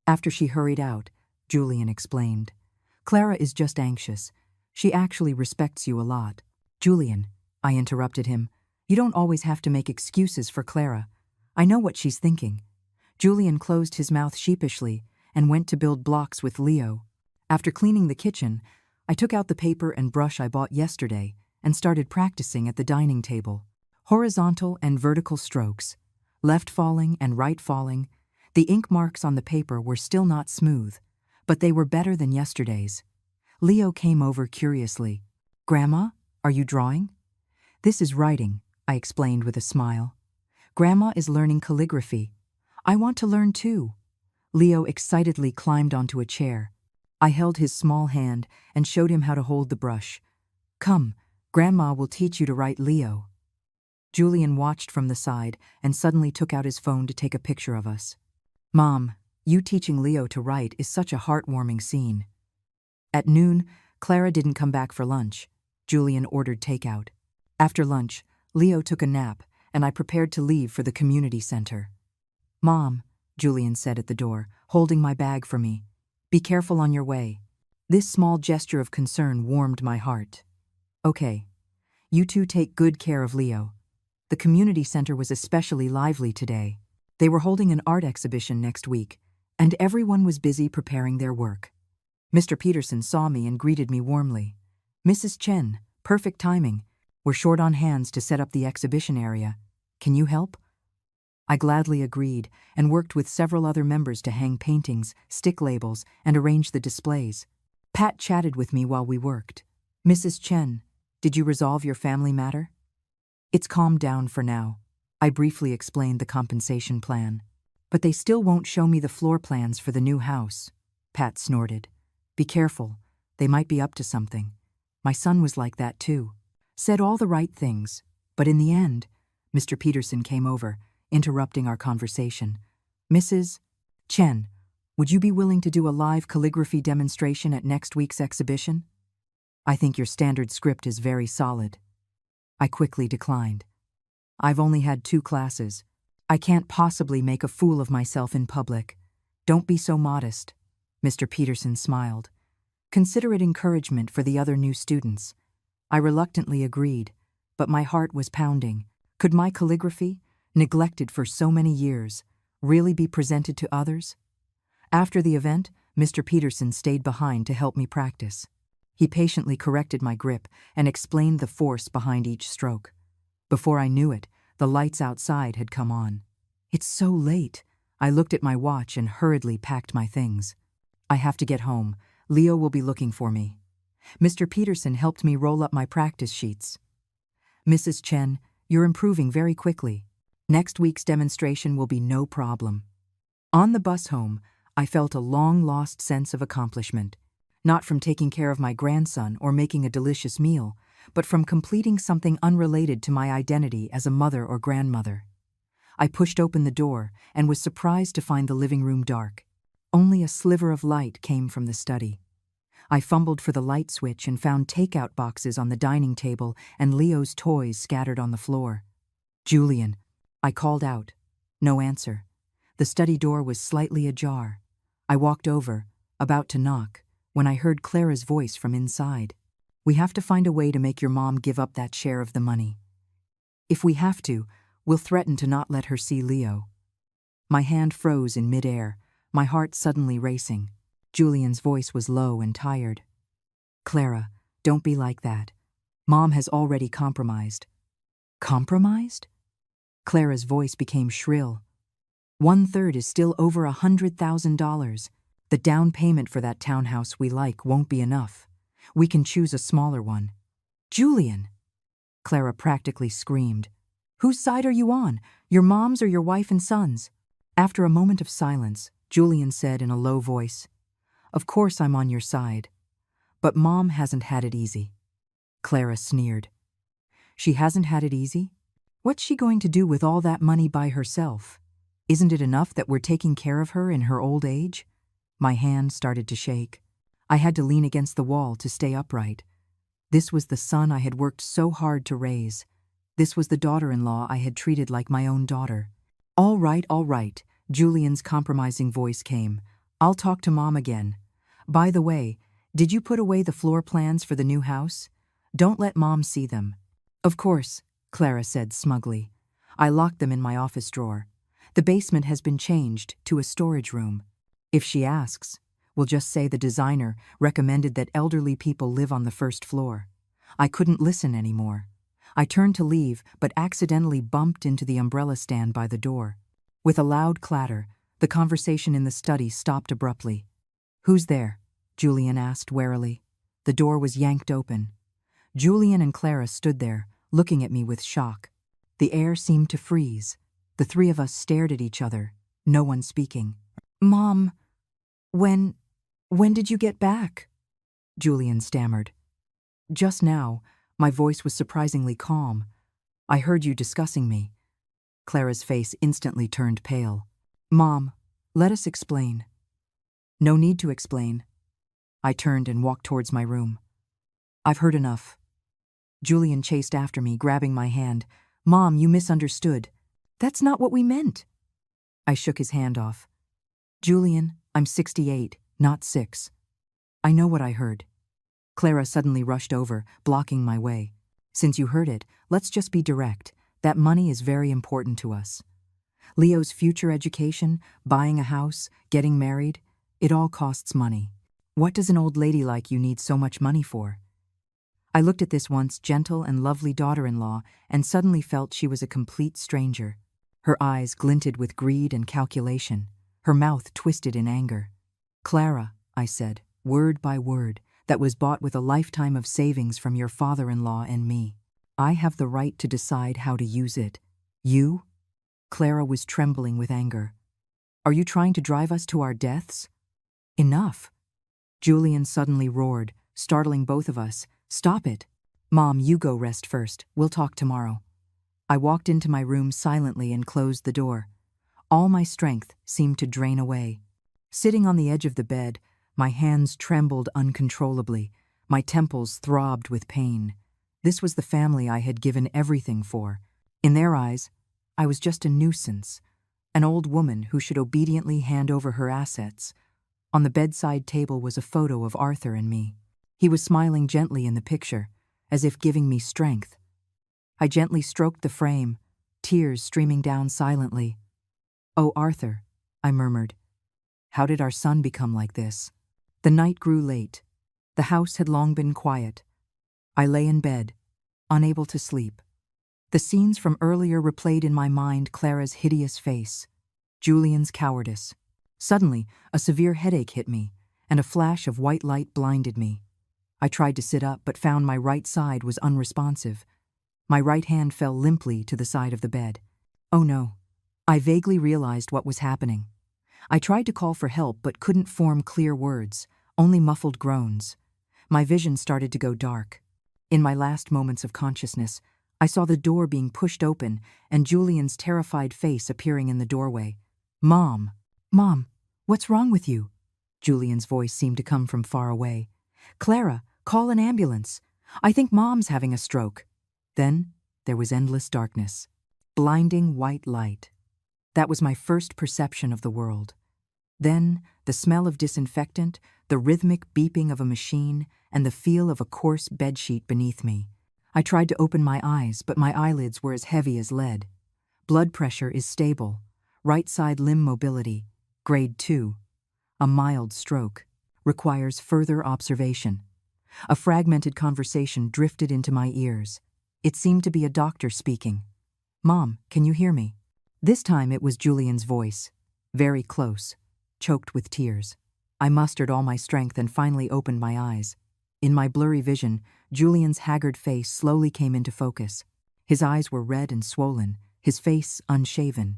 After she hurried out, Julian explained. Clara is just anxious. She actually respects you a lot. Julian, I interrupted him, you don't always have to make excuses for Clara. I know what she's thinking. Julian closed his mouth sheepishly and went to build blocks with Leo. After cleaning the kitchen, I took out the paper and brush I bought yesterday and started practicing at the dining table. Horizontal and vertical strokes, left falling and right falling. The ink marks on the paper were still not smooth, but they were better than yesterday's. Leo came over curiously. Grandma, are you drawing? This is writing, I explained with a smile. Grandma is learning calligraphy. I want to learn too. Leo excitedly climbed onto a chair. I held his small hand and showed him how to hold the brush. Come, Grandma will teach you to write Leo. Julian watched from the side and suddenly took out his phone to take a picture of us. Mom, you teaching Leo to write is such a heartwarming scene. At noon, Clara didn't come back for lunch. Julian ordered takeout. After lunch, Leo took a nap, and I prepared to leave for the community center. Mom, Julian said at the door, holding my bag for me. Be careful on your way. This small gesture of concern warmed my heart. Okay. You two take good care of Leo. The community center was especially lively today. They were holding an art exhibition next week, and everyone was busy preparing their work. Mr. Peterson saw me and greeted me warmly. Mrs. Chen, perfect timing. We're short on hands to set up the exhibition area. Can you help? I gladly agreed and worked with several other members to hang paintings, stick labels, and arrange the displays. Pat chatted with me while we worked. Mrs. Chen, did you resolve your family matter? It's calmed down for now. I briefly explained the compensation plan. But they still won't show me the floor plans for the new house. Pat snorted. Be careful. They might be up to something. My son was like that too. Said all the right things. But in the end, Mr. Peterson came over, interrupting our conversation. Mrs. Chen, would you be willing to do a live calligraphy demonstration at next week's exhibition? I think your standard script is very solid. I quickly declined. I've only had 2 classes. I can't possibly make a fool of myself in public. Don't be so modest. Mr. Peterson smiled. Consider it encouragement for the other new students. I reluctantly agreed, but my heart was pounding. Could my calligraphy, neglected for so many years, really be presented to others? After the event, Mr. Peterson stayed behind to help me practice. He patiently corrected my grip and explained the force behind each stroke. Before I knew it, the lights outside had come on. It's so late. I looked at my watch and hurriedly packed my things. I have to get home. Leo will be looking for me. Mr. Peterson helped me roll up my practice sheets. Mrs. Chen, you're improving very quickly. Next week's demonstration will be no problem. On the bus home, I felt a long-lost sense of accomplishment, not from taking care of my grandson or making a delicious meal, but from completing something unrelated to my identity as a mother or grandmother. I pushed open the door and was surprised to find the living room dark. Only a sliver of light came from the study. I fumbled for the light switch and found takeout boxes on the dining table and Leo's toys scattered on the floor. "Julian," I called out. No answer. The study door was slightly ajar. I walked over, about to knock, when I heard Clara's voice from inside. "We have to find a way to make your mom give up that share of the money. If we have to, we'll threaten to not let her see Leo." My hand froze in midair, my heart suddenly racing. Julian's voice was low and tired. "Clara, don't be like that. Mom has already compromised." "Compromised?" Clara's voice became shrill. "1/3 is still over $100,000. The down payment for that townhouse we like won't be enough. We can choose a smaller one." "Julian!" Clara practically screamed. "Whose side are you on? Your mom's or your wife and son's?" After a moment of silence, Julian said in a low voice, "Of course I'm on your side. But Mom hasn't had it easy." Clara sneered. "She hasn't had it easy? What's she going to do with all that money by herself? Isn't it enough that we're taking care of her in her old age?" My hand started to shake. I had to lean against the wall to stay upright. This was the son I had worked so hard to raise. This was the daughter-in-law I had treated like my own daughter. All right, Julian's compromising voice came. "I'll talk to Mom again. By the way, did you put away the floor plans for the new house? Don't let Mom see them." "Of course," Clara said smugly. "I locked them in my office drawer. The basement has been changed to a storage room. If she asks, we'll just say the designer recommended that elderly people live on the first floor." I couldn't listen anymore. I turned to leave, but accidentally bumped into the umbrella stand by the door. With a loud clatter, the conversation in the study stopped abruptly. "Who's there?" Julian asked warily. The door was yanked open. Julian and Clara stood there, looking at me with shock. The air seemed to freeze. The three of us stared at each other, no one speaking. "Mom, when did you get back?" Julian stammered. "Just now." My voice was surprisingly calm. "I heard you discussing me." Clara's face instantly turned pale. "Mom, let us explain." "No need to explain." I turned and walked towards my room. "I've heard enough." Julian chased after me, grabbing my hand. "Mom, you misunderstood. That's not what we meant." I shook his hand off. "Julian, I'm 68, not 6. I know what I heard." Clara suddenly rushed over, blocking my way. "Since you heard it, let's just be direct. That money is very important to us. Leo's future education, buying a house, getting married, it all costs money. What does an old lady like you need so much money for?" I looked at this once gentle and lovely daughter-in-law and suddenly felt she was a complete stranger. Her eyes glinted with greed and calculation, her mouth twisted in anger. "Clara," I said, word by word, "that was bought with a lifetime of savings from your father-in-law and me. I have the right to decide how to use it. You?" Clara was trembling with anger. "Are you trying to drive us to our deaths?" "Enough." Julian suddenly roared, startling both of us. "Stop it. Mom, you go rest first. We'll talk tomorrow." I walked into my room silently and closed the door. All my strength seemed to drain away. Sitting on the edge of the bed, my hands trembled uncontrollably. My temples throbbed with pain. This was the family I had given everything for. In their eyes, I was just a nuisance, an old woman who should obediently hand over her assets. On the bedside table was a photo of Arthur and me. He was smiling gently in the picture, as if giving me strength. I gently stroked the frame, tears streaming down silently. "Oh, Arthur," I murmured. "How did our son become like this?" The night grew late. The house had long been quiet. I lay in bed, unable to sleep. The scenes from earlier replayed in my mind Clara's hideous face, Julian's cowardice. Suddenly, a severe headache hit me, and a flash of white light blinded me. I tried to sit up but found my right side was unresponsive. My right hand fell limply to the side of the bed. Oh no. I vaguely realized what was happening. I tried to call for help but couldn't form clear words, only muffled groans. My vision started to go dark. In my last moments of consciousness, I saw the door being pushed open and Julian's terrified face appearing in the doorway. Mom! Mom! What's wrong with you? Julian's voice seemed to come from far away. Clara, call an ambulance. I think Mom's having a stroke. Then there was endless darkness. Blinding white light. That was my first perception of the world. Then the smell of disinfectant, the rhythmic beeping of a machine, and the feel of a coarse bedsheet beneath me. I tried to open my eyes, but my eyelids were as heavy as lead. Blood pressure is stable. Right side limb mobility, grade 2. A mild stroke. Requires further observation. A fragmented conversation drifted into my ears. It seemed to be a doctor speaking. Mom, can you hear me? This time it was Julian's voice. Very close. Choked with tears. I mustered all my strength and finally opened my eyes. In my blurry vision, Julian's haggard face slowly came into focus. His eyes were red and swollen, his face unshaven.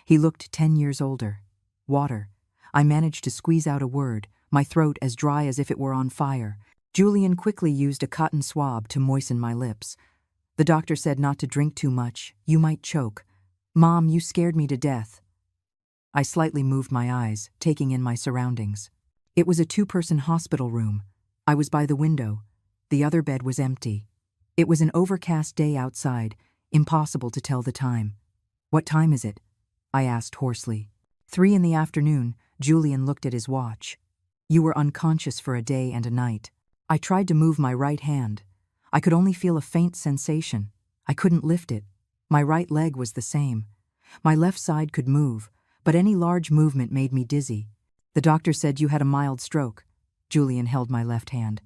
He looked 10 years older. Water. I managed to squeeze out a word, my throat as dry as if it were on fire. Julian quickly used a cotton swab to moisten my lips. The doctor said not to drink too much, you might choke. Mom, you scared me to death. I slightly moved my eyes, taking in my surroundings. It was a 2-person hospital room. I was by the window. The other bed was empty. It was an overcast day outside, impossible to tell the time. What time is it? I asked hoarsely. 3 in the afternoon. Julian looked at his watch. You were unconscious for a day and a night. I tried to move my right hand. I could only feel a faint sensation. I couldn't lift it. My right leg was the same. My left side could move, but any large movement made me dizzy. The doctor said you had a mild stroke. Julian held my left hand.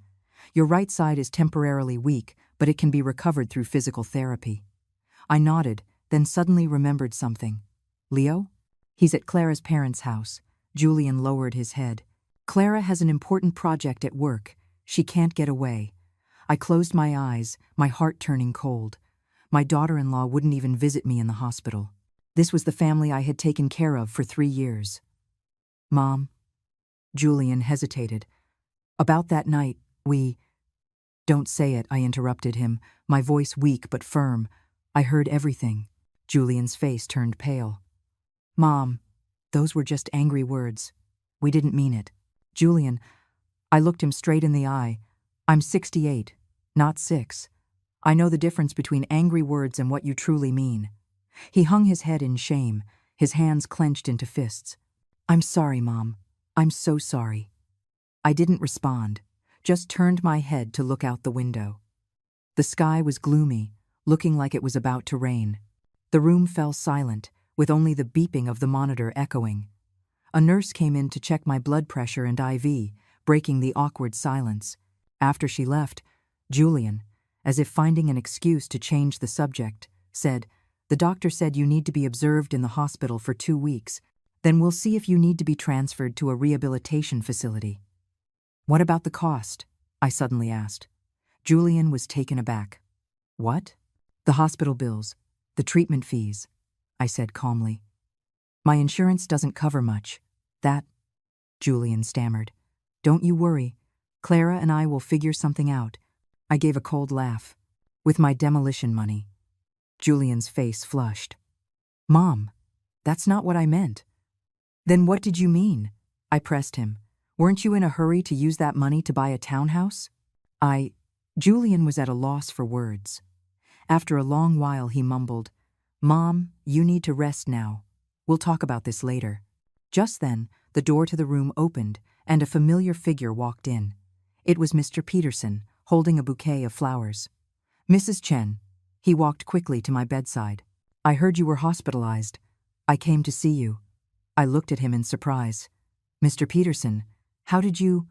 Your right side is temporarily weak, but it can be recovered through physical therapy. I nodded, then suddenly remembered something. Leo? He's at Clara's parents' house. Julian lowered his head. Clara has an important project at work. She can't get away. I closed my eyes, my heart turning cold. My daughter-in-law wouldn't even visit me in the hospital. This was the family I had taken care of for 3 years. Mom? Julian hesitated. About that night, we... Don't say it, I interrupted him, my voice weak but firm. I heard everything. Julian's face turned pale. Mom, those were just angry words. We didn't mean it. Julian, I looked him straight in the eye. I'm 68, not 6. I know the difference between angry words and what you truly mean. He hung his head in shame, his hands clenched into fists. I'm sorry, Mom. I'm so sorry. I didn't respond, just turned my head to look out the window. The sky was gloomy, looking like it was about to rain. The room fell silent, with only the beeping of the monitor echoing. A nurse came in to check my blood pressure and IV, breaking the awkward silence. After she left, Julian, as if finding an excuse to change the subject, said, The doctor said you need to be observed in the hospital for 2 weeks. Then we'll see if you need to be transferred to a rehabilitation facility. What about the cost? I suddenly asked. Julian was taken aback. What? The hospital bills, the treatment fees, I said calmly. My insurance doesn't cover much. That, Julian stammered. Don't you worry. Clara and I will figure something out. I gave a cold laugh. With my demolition money. Julian's face flushed. Mom, that's not what I meant. Then what did you mean? I pressed him. Weren't you in a hurry to use that money to buy a townhouse? Julian was at a loss for words. After a long while he mumbled, Mom, you need to rest now. We'll talk about this later. Just then, the door to the room opened and a familiar figure walked in. It was Mr. Peterson, holding a bouquet of flowers. Mrs. Chen. He walked quickly to my bedside. I heard you were hospitalized. I came to see you. I looked at him in surprise. Mr. Peterson, how did you...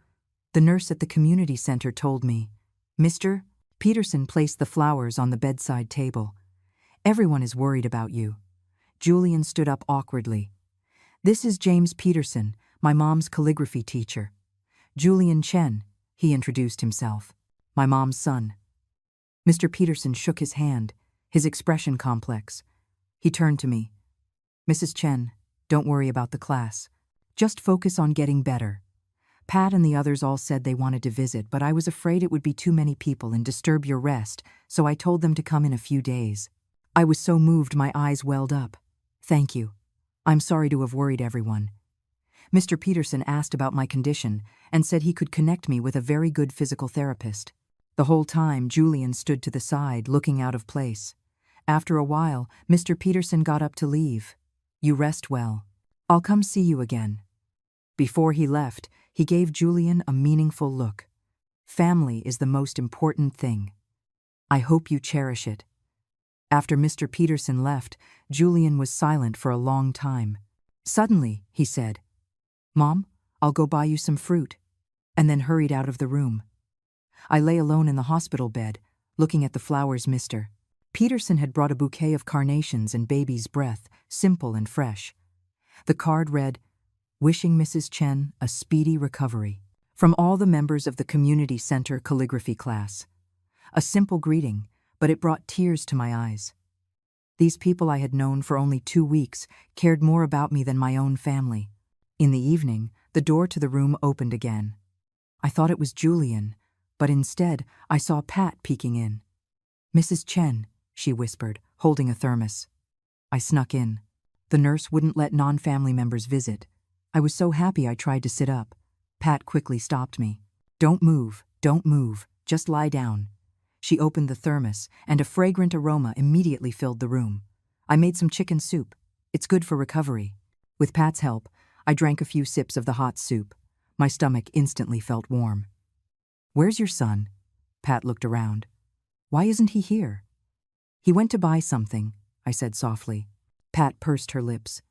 The nurse at the community center told me. Mr. Peterson placed the flowers on the bedside table. Everyone is worried about you. Julian stood up awkwardly. "This is James Peterson, my mom's calligraphy teacher. Julian Chen," he introduced himself. "My mom's son." Mr. Peterson shook his hand, his expression complex. He turned to me. "Mrs. Chen, don't worry about the class. Just focus on getting better. Pat and the others all said they wanted to visit, but I was afraid it would be too many people and disturb your rest, so I told them to come in a few days." I was so moved my eyes welled up. "Thank you. I'm sorry to have worried everyone." Mr. Peterson asked about my condition and said he could connect me with a very good physical therapist. The whole time, Julian stood to the side, looking out of place. After a while, Mr. Peterson got up to leave. "You rest well. I'll come see you again." Before he left, he gave Julian a meaningful look. "Family is the most important thing. I hope you cherish it." After Mr. Peterson left, Julian was silent for a long time. Suddenly, he said, "Mom, I'll go buy you some fruit," and then hurried out of the room. I lay alone in the hospital bed, looking at the flowers Mr. Peterson had brought a bouquet of carnations and baby's breath, simple and fresh. The card read, "Wishing Mrs. Chen a speedy recovery. From all the members of the community center calligraphy class." A simple greeting, but it brought tears to my eyes. These people I had known for only 2 weeks cared more about me than my own family. In the evening, the door to the room opened again. I thought it was Julian, but instead I saw Pat peeking in. "Mrs. Chen," she whispered, holding a thermos. I snuck in. The nurse wouldn't let non-family members visit. I was so happy I tried to sit up. Pat quickly stopped me. Don't move, just lie down." She opened the thermos, and a fragrant aroma immediately filled the room. I made some chicken soup. It's good for recovery. With Pat's help, I drank a few sips of the hot soup. My stomach instantly felt warm. "Where's your son?" Pat looked around. "Why isn't he here?" "He went to buy something," I said softly. Pat pursed her lips.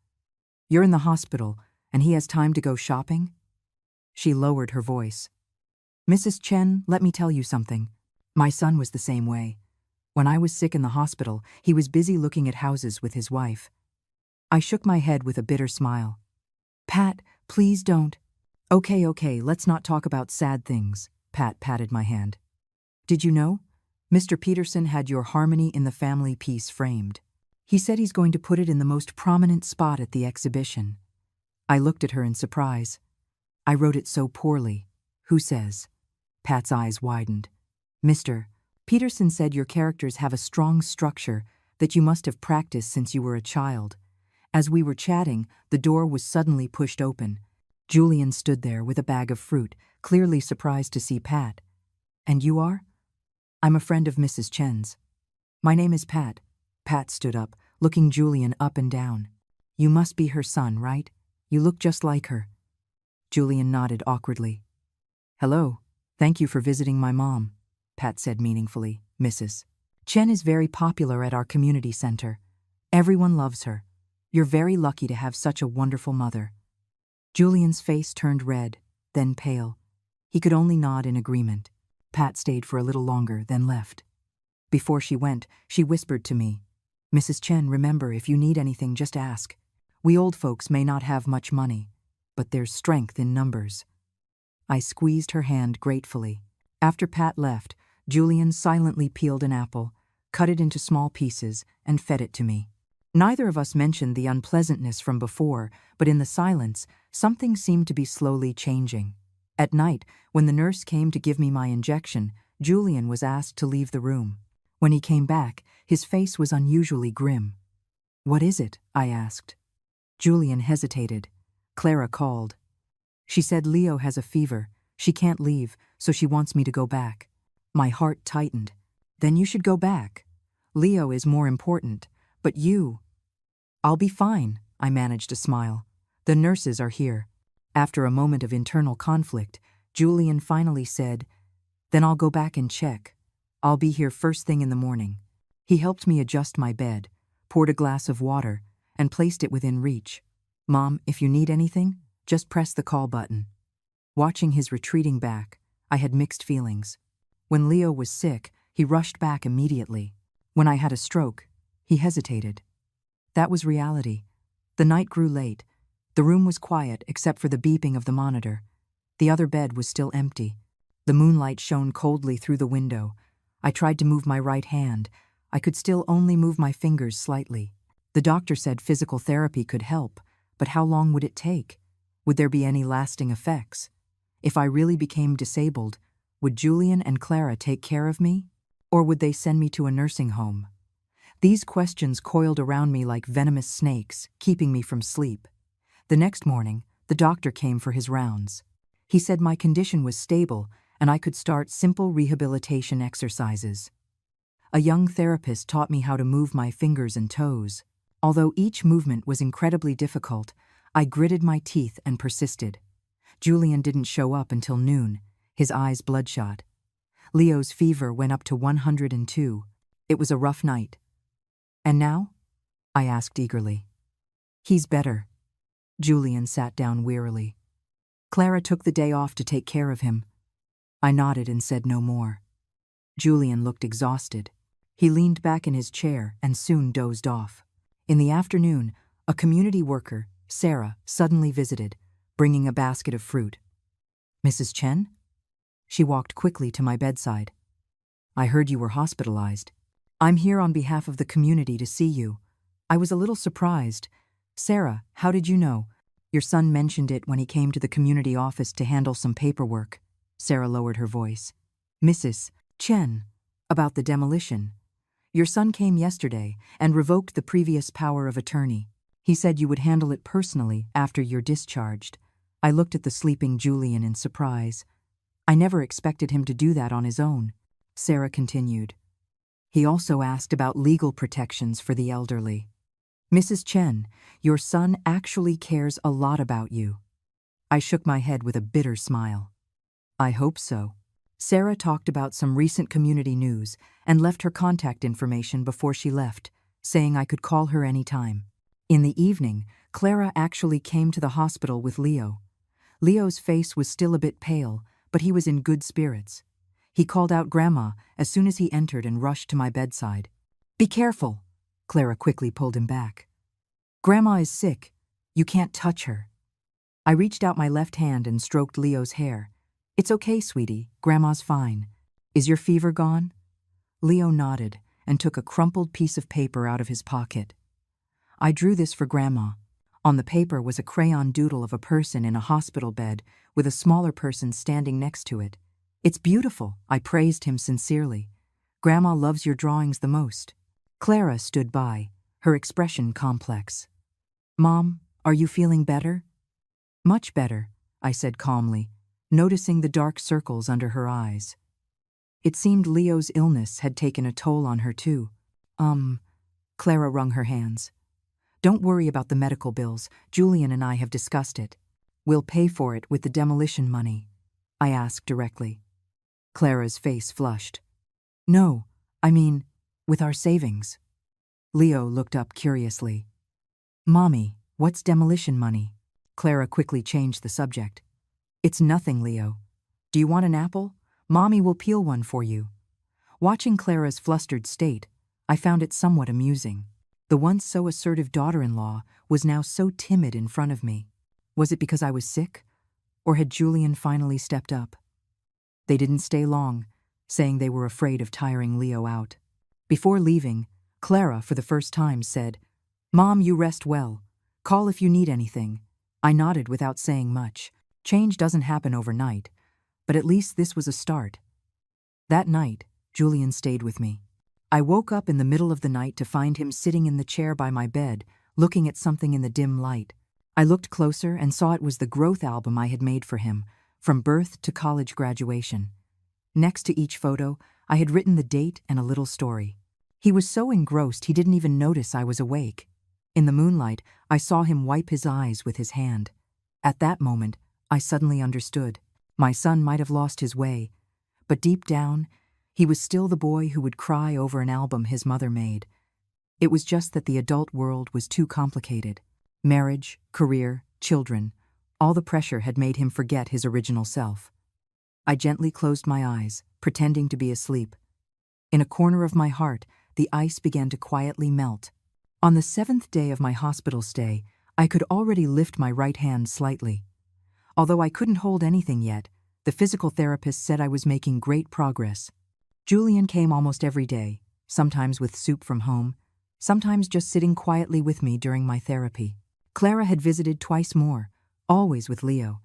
"You're in the hospital, and he has time to go shopping?" She lowered her voice. "Mrs. Chen, let me tell you something. My son was the same way. When I was sick in the hospital, he was busy looking at houses with his wife." I shook my head with a bitter smile. "Pat, please don't." Okay, let's not talk about sad things." Pat patted my hand. "Did you know? Mr. Peterson had your Harmony in the Family piece framed. He said he's going to put it in the most prominent spot at the exhibition." I looked at her in surprise. "I wrote it so poorly." "Who says?" Pat's eyes widened. "Mr. Peterson said your characters have a strong structure that you must have practiced since you were a child." As we were chatting, the door was suddenly pushed open. Julian stood there with a bag of fruit, clearly surprised to see Pat. "And you are?" "I'm a friend of Mrs. Chen's." "My name is Pat." Pat stood up, looking Julian up and down. "You must be her son, right? You look just like her." Julian nodded awkwardly. "Hello. Thank you for visiting my mom," Pat said meaningfully. "Mrs. Chen is very popular at our community center. Everyone loves her. You're very lucky to have such a wonderful mother." Julian's face turned red, then pale. He could only nod in agreement. Pat stayed for a little longer, then left. Before she went, she whispered to me, "Mrs. Chen, remember, if you need anything, just ask. We old folks may not have much money, but there's strength in numbers." I squeezed her hand gratefully. After Pat left, Julian silently peeled an apple, cut it into small pieces, and fed it to me. Neither of us mentioned the unpleasantness from before, but in the silence, something seemed to be slowly changing. At night, when the nurse came to give me my injection, Julian was asked to leave the room. When he came back, his face was unusually grim. "What is it?" I asked. Julian hesitated. Clara called. She said Leo has a fever. She can't leave, so she wants me to go back. My heart tightened. Then you should go back. Leo is more important, but you... "I'll be fine," I managed to smile. "The nurses are here." After a moment of internal conflict, Julian finally said, "Then I'll go back and check. I'll be here first thing in the morning." He helped me adjust my bed, poured a glass of water, and placed it within reach. "Mom, if you need anything, just press the call button." Watching his retreating back, I had mixed feelings. When Leo was sick, he rushed back immediately. When I had a stroke, he hesitated. That was reality. The night grew late. The room was quiet except for the beeping of the monitor. The other bed was still empty. The moonlight shone coldly through the window. I tried to move my right hand. I could still only move my fingers slightly. The doctor said physical therapy could help, but how long would it take? Would there be any lasting effects? If I really became disabled, would Julian and Clara take care of me? Or would they send me to a nursing home? These questions coiled around me like venomous snakes, keeping me from sleep. The next morning, the doctor came for his rounds. He said my condition was stable and I could start simple rehabilitation exercises. A young therapist taught me how to move my fingers and toes. Although each movement was incredibly difficult, I gritted my teeth and persisted. Julian didn't show up until noon, his eyes bloodshot. Leo's fever went up to 102. It was a rough night. "And now?" I asked eagerly. "He's better." Julian sat down wearily. "Clara took the day off to take care of him." I nodded and said no more. Julian looked exhausted. He leaned back in his chair and soon dozed off. In the afternoon, a community worker, Sarah, suddenly visited, bringing a basket of fruit. "Mrs. Chen?" She walked quickly to my bedside. "I heard you were hospitalized. I'm here on behalf of the community to see you." I was a little surprised. "Sarah, how did you know?" "Your son mentioned it when he came to the community office to handle some paperwork." Sarah lowered her voice. "Mrs. Chen, about the demolition. Your son came yesterday and revoked the previous power of attorney. He said you would handle it personally after you're discharged." I looked at the sleeping Julian in surprise. I never expected him to do that on his own. Sarah continued. "He also asked about legal protections for the elderly. Mrs. Chen, your son actually cares a lot about you." I shook my head with a bitter smile. "I hope so." Sarah talked about some recent community news and left her contact information before she left, saying I could call her any time. In the evening, Clara actually came to the hospital with Leo. Leo's face was still a bit pale, but he was in good spirits. He called out Grandma as soon as he entered and rushed to my bedside. "Be careful!" Clara quickly pulled him back. "Grandma is sick. You can't touch her." I reached out my left hand and stroked Leo's hair. "It's okay, sweetie. Grandma's fine. Is your fever gone?" Leo nodded and took a crumpled piece of paper out of his pocket. "I drew this for Grandma." On the paper was a crayon doodle of a person in a hospital bed with a smaller person standing next to it. "It's beautiful," I praised him sincerely. "Grandma loves your drawings the most." Clara stood by, her expression complex. "Mom, are you feeling better?" "Much better," I said calmly, noticing the dark circles under her eyes. It seemed Leo's illness had taken a toll on her too. Clara wrung her hands. "Don't worry about the medical bills. Julian and I have discussed it. We'll pay for it with the demolition money," I asked directly. Clara's face flushed. "No, I mean, with our savings." Leo looked up curiously. "Mommy, what's demolition money?" Clara quickly changed the subject. "It's nothing, Leo. Do you want an apple? Mommy will peel one for you." Watching Clara's flustered state, I found it somewhat amusing. The once so assertive daughter-in-law was now so timid in front of me. Was it because I was sick? Or had Julian finally stepped up? They didn't stay long, saying they were afraid of tiring Leo out. Before leaving, Clara, for the first time, said, "Mom, you rest well. Call if you need anything." I nodded without saying much. Change doesn't happen overnight, but at least this was a start. That night, Julian stayed with me. I woke up in the middle of the night to find him sitting in the chair by my bed, looking at something in the dim light. I looked closer and saw it was the growth album I had made for him, from birth to college graduation. Next to each photo, I had written the date and a little story. He was so engrossed he didn't even notice I was awake. In the moonlight, I saw him wipe his eyes with his hand. At that moment, I suddenly understood. My son might have lost his way, but deep down, he was still the boy who would cry over an album his mother made. It was just that the adult world was too complicated. Marriage, career, children, all the pressure had made him forget his original self. I gently closed my eyes, pretending to be asleep. In a corner of my heart, the ice began to quietly melt. On the 7th day of my hospital stay, I could already lift my right hand slightly. Although I couldn't hold anything yet, the physical therapist said I was making great progress. Julian came almost every day, sometimes with soup from home, sometimes just sitting quietly with me during my therapy. Clara had visited twice more, always with Leo.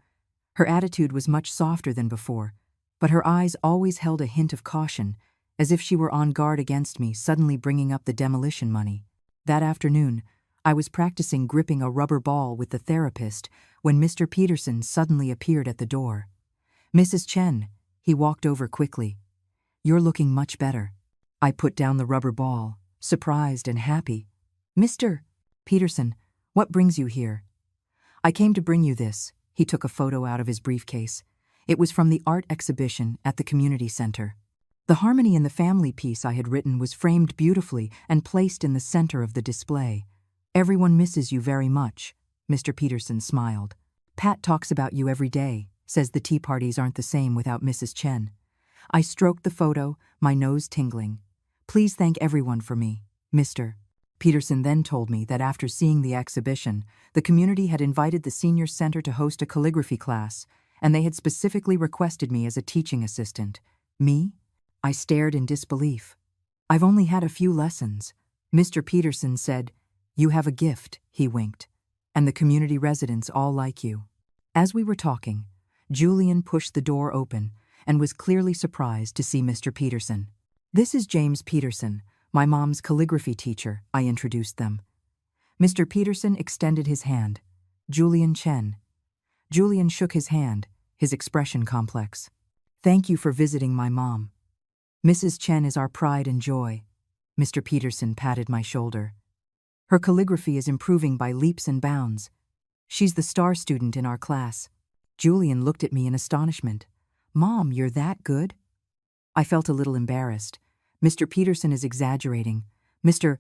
Her attitude was much softer than before, but her eyes always held a hint of caution, as if she were on guard against me suddenly bringing up the demolition money. That afternoon, I was practicing gripping a rubber ball with the therapist when Mr. Peterson suddenly appeared at the door. "Mrs. Chen," he walked over quickly. "You're looking much better." I put down the rubber ball, surprised and happy. "Mr. Peterson, what brings you here?" "I came to bring you this." He took a photo out of his briefcase. It was from the art exhibition at the community center. The Harmony in the Family piece I had written was framed beautifully and placed in the center of the display. "Everyone misses you very much," Mr. Peterson smiled. "Pat talks about you every day, says the tea parties aren't the same without Mrs. Chen." I stroked the photo, my nose tingling. "Please thank everyone for me, Mr. Peterson then told me that after seeing the exhibition, the community had invited the senior center to host a calligraphy class, and they had specifically requested me as a teaching assistant. Me? I stared in disbelief. "I've only had a few lessons." Mr. Peterson said, "You have a gift," he winked, "and the community residents all like you." As we were talking, Julian pushed the door open and was clearly surprised to see Mr. Peterson. "This is James Peterson, my mom's calligraphy teacher," I introduced them. Mr. Peterson extended his hand. "Julian Chen." Julian shook his hand, his expression complex. "Thank you for visiting my mom. Mrs. Chen is our pride and joy." Mr. Peterson patted my shoulder. "Her calligraphy is improving by leaps and bounds. She's the star student in our class." Julian looked at me in astonishment. "Mom, you're that good?" I felt a little embarrassed. Mr. Peterson is exaggerating. Mr.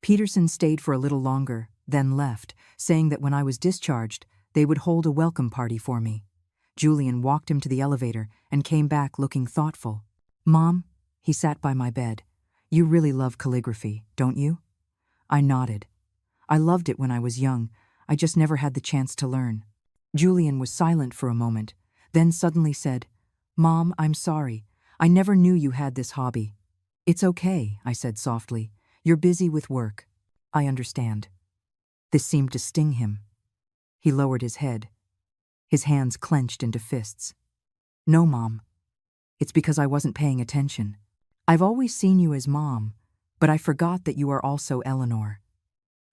Peterson stayed for a little longer, then left, saying that when I was discharged, they would hold a welcome party for me. Julian walked him to the elevator and came back looking thoughtful. "Mom," he sat by my bed, "you really love calligraphy, don't you?" I nodded. "I loved it when I was young. I just never had the chance to learn." Julian was silent for a moment, then suddenly said, "Mom, I'm sorry. I never knew you had this hobby." "It's okay," I said softly. "You're busy with work. I understand." This seemed to sting him. He lowered his head. His hands clenched into fists. "No, Mom. It's because I wasn't paying attention. I've always seen you as Mom, but I forgot that you are also Eleanor."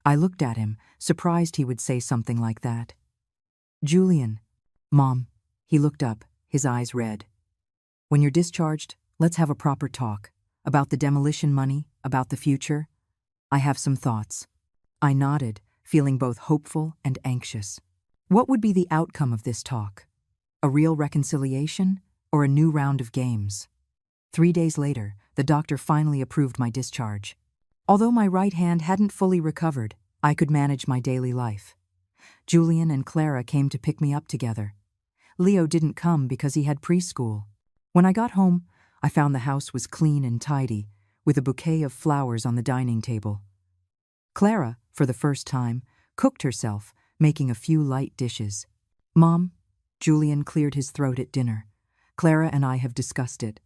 I looked at him, surprised he would say something like that. "Julian." "Mom." He looked up, his eyes red. "When you're discharged, let's have a proper talk. About the demolition money, about the future. I have some thoughts." I nodded, feeling both hopeful and anxious. What would be the outcome of this talk? A real reconciliation or a new round of games? 3 days later, the doctor finally approved my discharge. Although my right hand hadn't fully recovered, I could manage my daily life. Julian and Clara came to pick me up together. Leo didn't come because he had preschool. When I got home, I found the house was clean and tidy, with a bouquet of flowers on the dining table. Clara, for the first time, cooked herself, making a few light dishes. "Mom," Julian cleared his throat at dinner, "Clara and I have discussed it.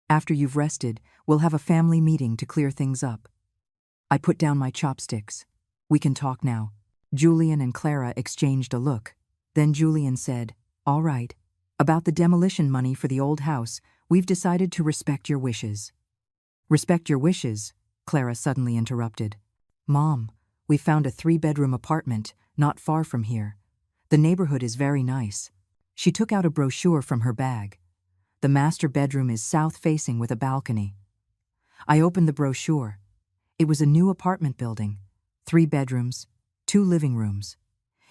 After you've rested, we'll have a family meeting to clear things up." I put down my chopsticks. "We can talk now." Julian and Clara exchanged a look. Then Julian said, "All right. About the demolition money for the old house, we've decided to respect your wishes." "Respect your wishes?" Clara suddenly interrupted. "Mom, we found a 3-bedroom apartment not far from here. The neighborhood is very nice." She took out a brochure from her bag. "The master bedroom is south-facing with a balcony." I opened the brochure. It was a new apartment building, 3 bedrooms, 2 living rooms.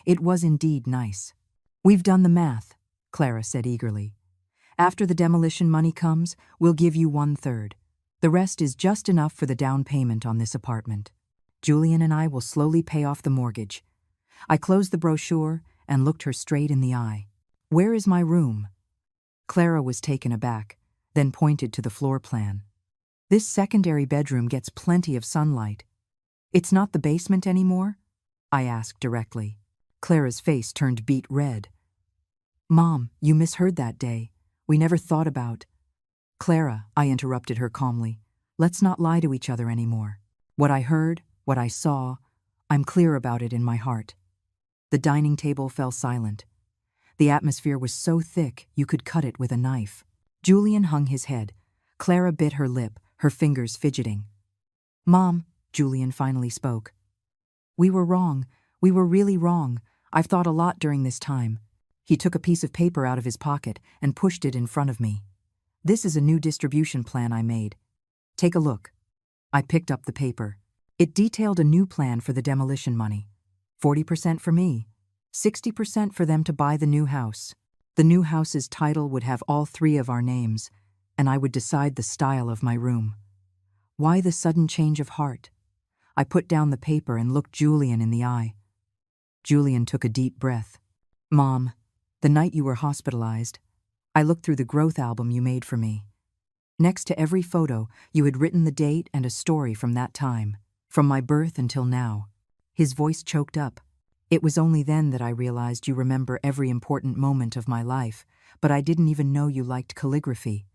It was indeed nice. "We've done the math," Clara said eagerly. "After the demolition money comes, we'll give you 1/3. The rest is just enough for the down payment on this apartment. Julian and I will slowly pay off the mortgage." I closed the brochure and looked her straight in the eye. "Where is my room?" Clara was taken aback, then pointed to the floor plan. "This secondary bedroom gets plenty of sunlight." "It's not the basement anymore?" I asked directly. Clara's face turned beet red. Mom, you misheard that day. We never thought about. Clara, I interrupted her calmly. Let's not lie to each other anymore. What I heard, what I saw, I'm clear about it in my heart. The dining table fell silent. The atmosphere was so thick you could cut it with a knife. Julian hung his head. Clara bit her lip, her fingers fidgeting. Mom, Julian finally spoke. We were wrong. We were really wrong. I've thought a lot during this time. He took a piece of paper out of his pocket and pushed it in front of me. This is a new distribution plan I made. Take a look. I picked up the paper. It detailed a new plan for the demolition money. 40% for me, 60% for them to buy the new house. The new house's title would have all three of our names, and I would decide the style of my room. Why the sudden change of heart? I put down the paper and looked Julian in the eye. Julian took a deep breath. Mom, the night you were hospitalized, I looked through the growth album you made for me. Next to every photo, you had written the date and a story from that time, from my birth until now. His voice choked up. It was only then that I realized you remember every important moment of my life, but I didn't even know you liked calligraphy.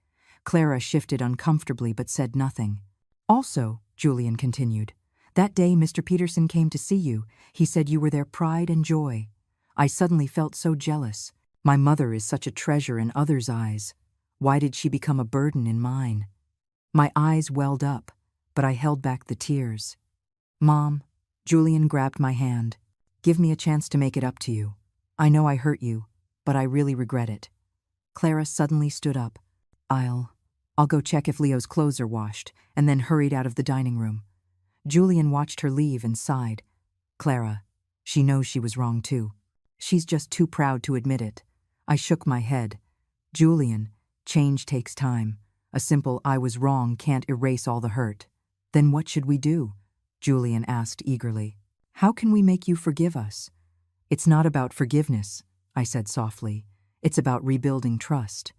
Clara shifted uncomfortably but said nothing. Also, Julian continued, that day Mr. Peterson came to see you. He said you were their pride and joy. I suddenly felt so jealous. My mother is such a treasure in others' eyes. Why did she become a burden in mine? My eyes welled up, but I held back the tears. Mom, Julian grabbed my hand. Give me a chance to make it up to you. I know I hurt you, but I really regret it. Clara suddenly stood up. I'll go check if Leo's clothes are washed, and then hurried out of the dining room. Julian watched her leave and sighed. Clara, she knows she was wrong too. She's just too proud to admit it. I shook my head. Julian, change takes time. A simple I was wrong can't erase all the hurt. Then what should we do? Julian asked eagerly. How can we make you forgive us? It's not about forgiveness, I said softly. It's about rebuilding trust.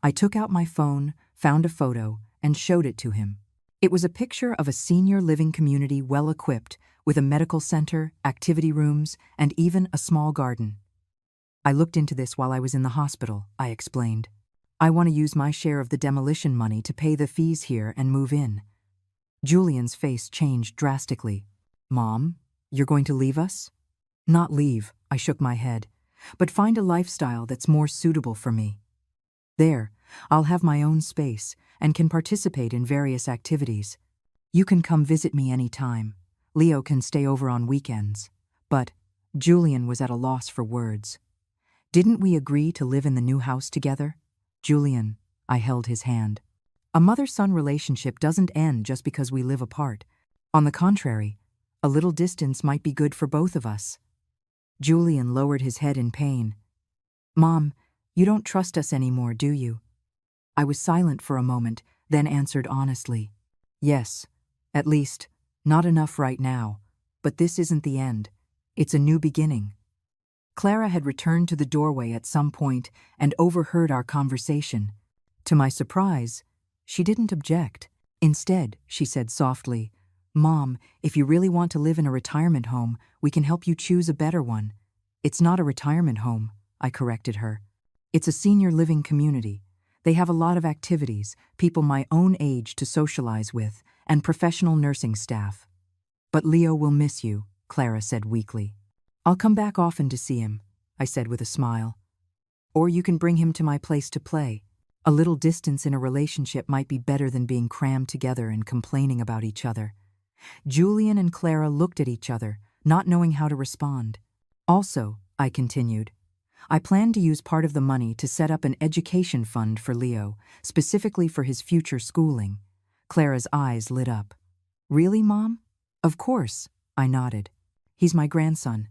I took out my phone, found a photo, and showed it to him. It was a picture of a senior living community well equipped, with a medical center, activity rooms, and even a small garden. I looked into this while I was in the hospital, I explained. I want to use my share of the demolition money to pay the fees here and move in. Julian's face changed drastically. Mom, you're going to leave us? Not leave, I shook my head, but find a lifestyle that's more suitable for me. There, I'll have my own space and can participate in various activities. You can come visit me anytime. Leo can stay over on weekends. But Julian was at a loss for words. Didn't we agree to live in the new house together? Julian, I held his hand. A mother-son relationship doesn't end just because we live apart. On the contrary, a little distance might be good for both of us. Julian lowered his head in pain. Mom, you don't trust us anymore, do you? I was silent for a moment, then answered honestly. Yes, at least, not enough right now. But this isn't the end. It's a new beginning. Clara had returned to the doorway at some point and overheard our conversation. To my surprise, she didn't object. Instead, she said softly, Mom, if you really want to live in a retirement home, we can help you choose a better one. It's not a retirement home, I corrected her. It's a senior living community. They have a lot of activities, people my own age to socialize with, and professional nursing staff. But Leo will miss you, Clara said weakly. I'll come back often to see him, I said with a smile. Or you can bring him to my place to play. A little distance in a relationship might be better than being crammed together and complaining about each other. Julian and Clara looked at each other, not knowing how to respond. Also, I continued, I plan to use part of the money to set up an education fund for Leo, specifically for his future schooling. Clara's eyes lit up. Really, Mom? Of course, I nodded. He's my grandson.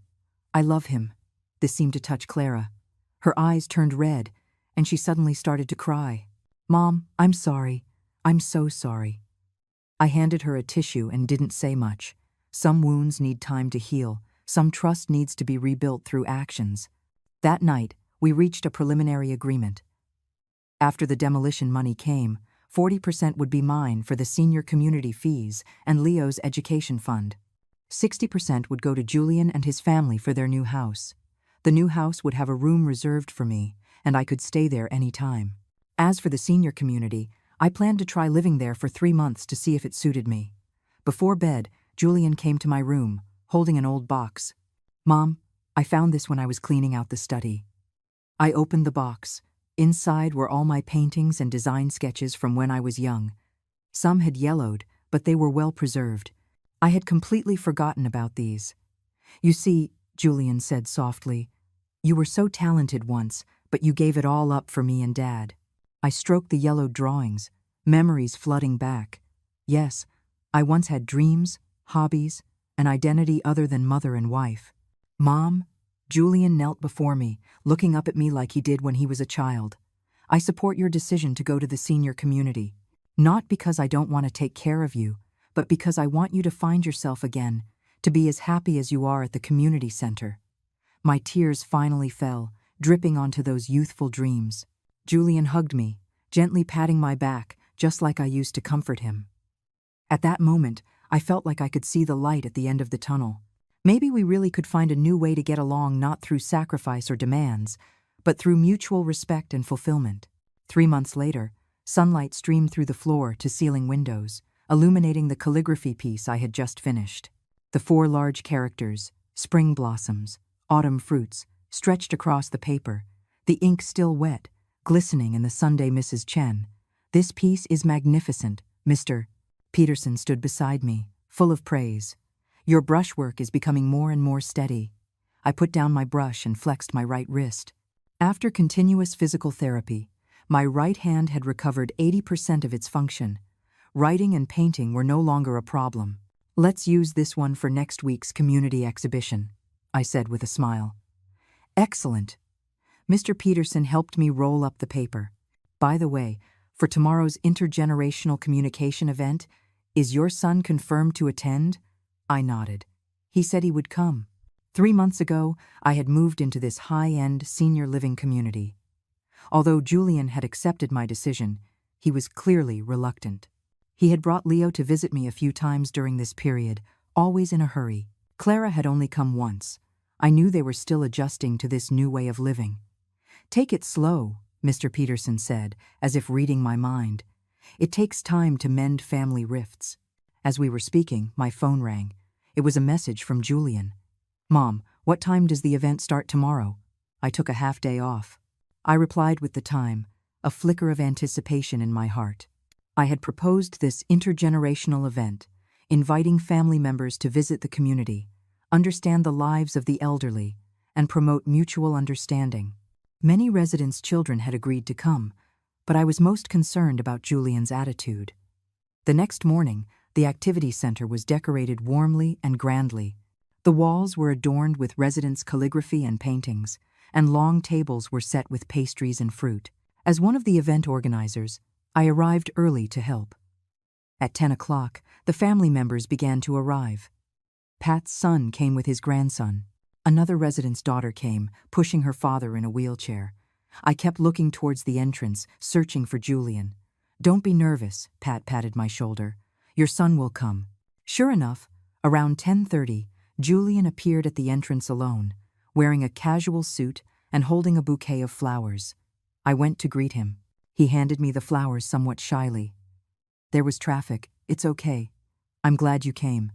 I love him. This seemed to touch Clara. Her eyes turned red, and she suddenly started to cry. Mom, I'm sorry. I'm so sorry. I handed her a tissue and didn't say much. Some wounds need time to heal. Some trust needs to be rebuilt through actions. That night, we reached a preliminary agreement. After the demolition money came, 40% would be mine for the senior community fees and Leo's education fund. 60% would go to Julian and his family for their new house. The new house would have a room reserved for me, and I could stay there any time. As for the senior community, I planned to try living there for 3 months to see if it suited me. Before bed, Julian came to my room, holding an old box. "Mom, I found this when I was cleaning out the study." I opened the box. Inside were all my paintings and design sketches from when I was young. Some had yellowed, but they were well preserved. I had completely forgotten about these. "You see," Julian said softly, "you were so talented once, but you gave it all up for me and Dad." I stroked the yellowed drawings, memories flooding back. Yes, I once had dreams, hobbies, an identity other than mother and wife. "Mom," Julian knelt before me, looking up at me like he did when he was a child. "I support your decision to go to the senior community. Not because I don't want to take care of you, but because I want you to find yourself again, to be as happy as you are at the community center." My tears finally fell, dripping onto those youthful dreams. Julian hugged me, gently patting my back, just like I used to comfort him. At that moment, I felt like I could see the light at the end of the tunnel. Maybe we really could find a new way to get along, not through sacrifice or demands, but through mutual respect and fulfillment. 3 months later, sunlight streamed through the floor to ceiling windows, illuminating the calligraphy piece I had just finished. The 4 large characters, spring blossoms, autumn fruits, stretched across the paper, the ink still wet, glistening in the Sunday Mrs. Chen. "This piece is magnificent, Mr. Peterson stood beside me, full of praise. "Your brushwork is becoming more and more steady." I put down my brush and flexed my right wrist. After continuous physical therapy, my right hand had recovered 80% of its function. Writing and painting were no longer a problem. "Let's use this one for next week's community exhibition," I said with a smile. "Excellent." Mr. Peterson helped me roll up the paper. "By the way, for tomorrow's intergenerational communication event, is your son confirmed to attend?" I nodded. "He said he would come." 3 months ago, I had moved into this high-end senior living community. Although Julian had accepted my decision, he was clearly reluctant. He had brought Leo to visit me a few times during this period, always in a hurry. Clara had only come once. I knew they were still adjusting to this new way of living. "Take it slow," Mr. Peterson said, as if reading my mind. "It takes time to mend family rifts." As we were speaking, my phone rang. It was a message from Julian. "Mom, what time does the event start tomorrow?" I took a half day off. I replied with the time, a flicker of anticipation in my heart. I had proposed this intergenerational event, inviting family members to visit the community, understand the lives of the elderly, and promote mutual understanding. Many residents' children had agreed to come, but I was most concerned about Julian's attitude. The next morning, the activity center was decorated warmly and grandly. The walls were adorned with residents' calligraphy and paintings, and long tables were set with pastries and fruit. As one of the event organizers, I arrived early to help. At 10 o'clock, the family members began to arrive. Pat's son came with his grandson. Another resident's daughter came, pushing her father in a wheelchair. I kept looking towards the entrance, searching for Julian. "Don't be nervous," Pat patted my shoulder. "Your son will come." Sure enough, around 10:30, Julian appeared at the entrance alone, wearing a casual suit and holding a bouquet of flowers. I went to greet him. He handed me the flowers somewhat shyly. "There was traffic. It's okay. I'm glad you came."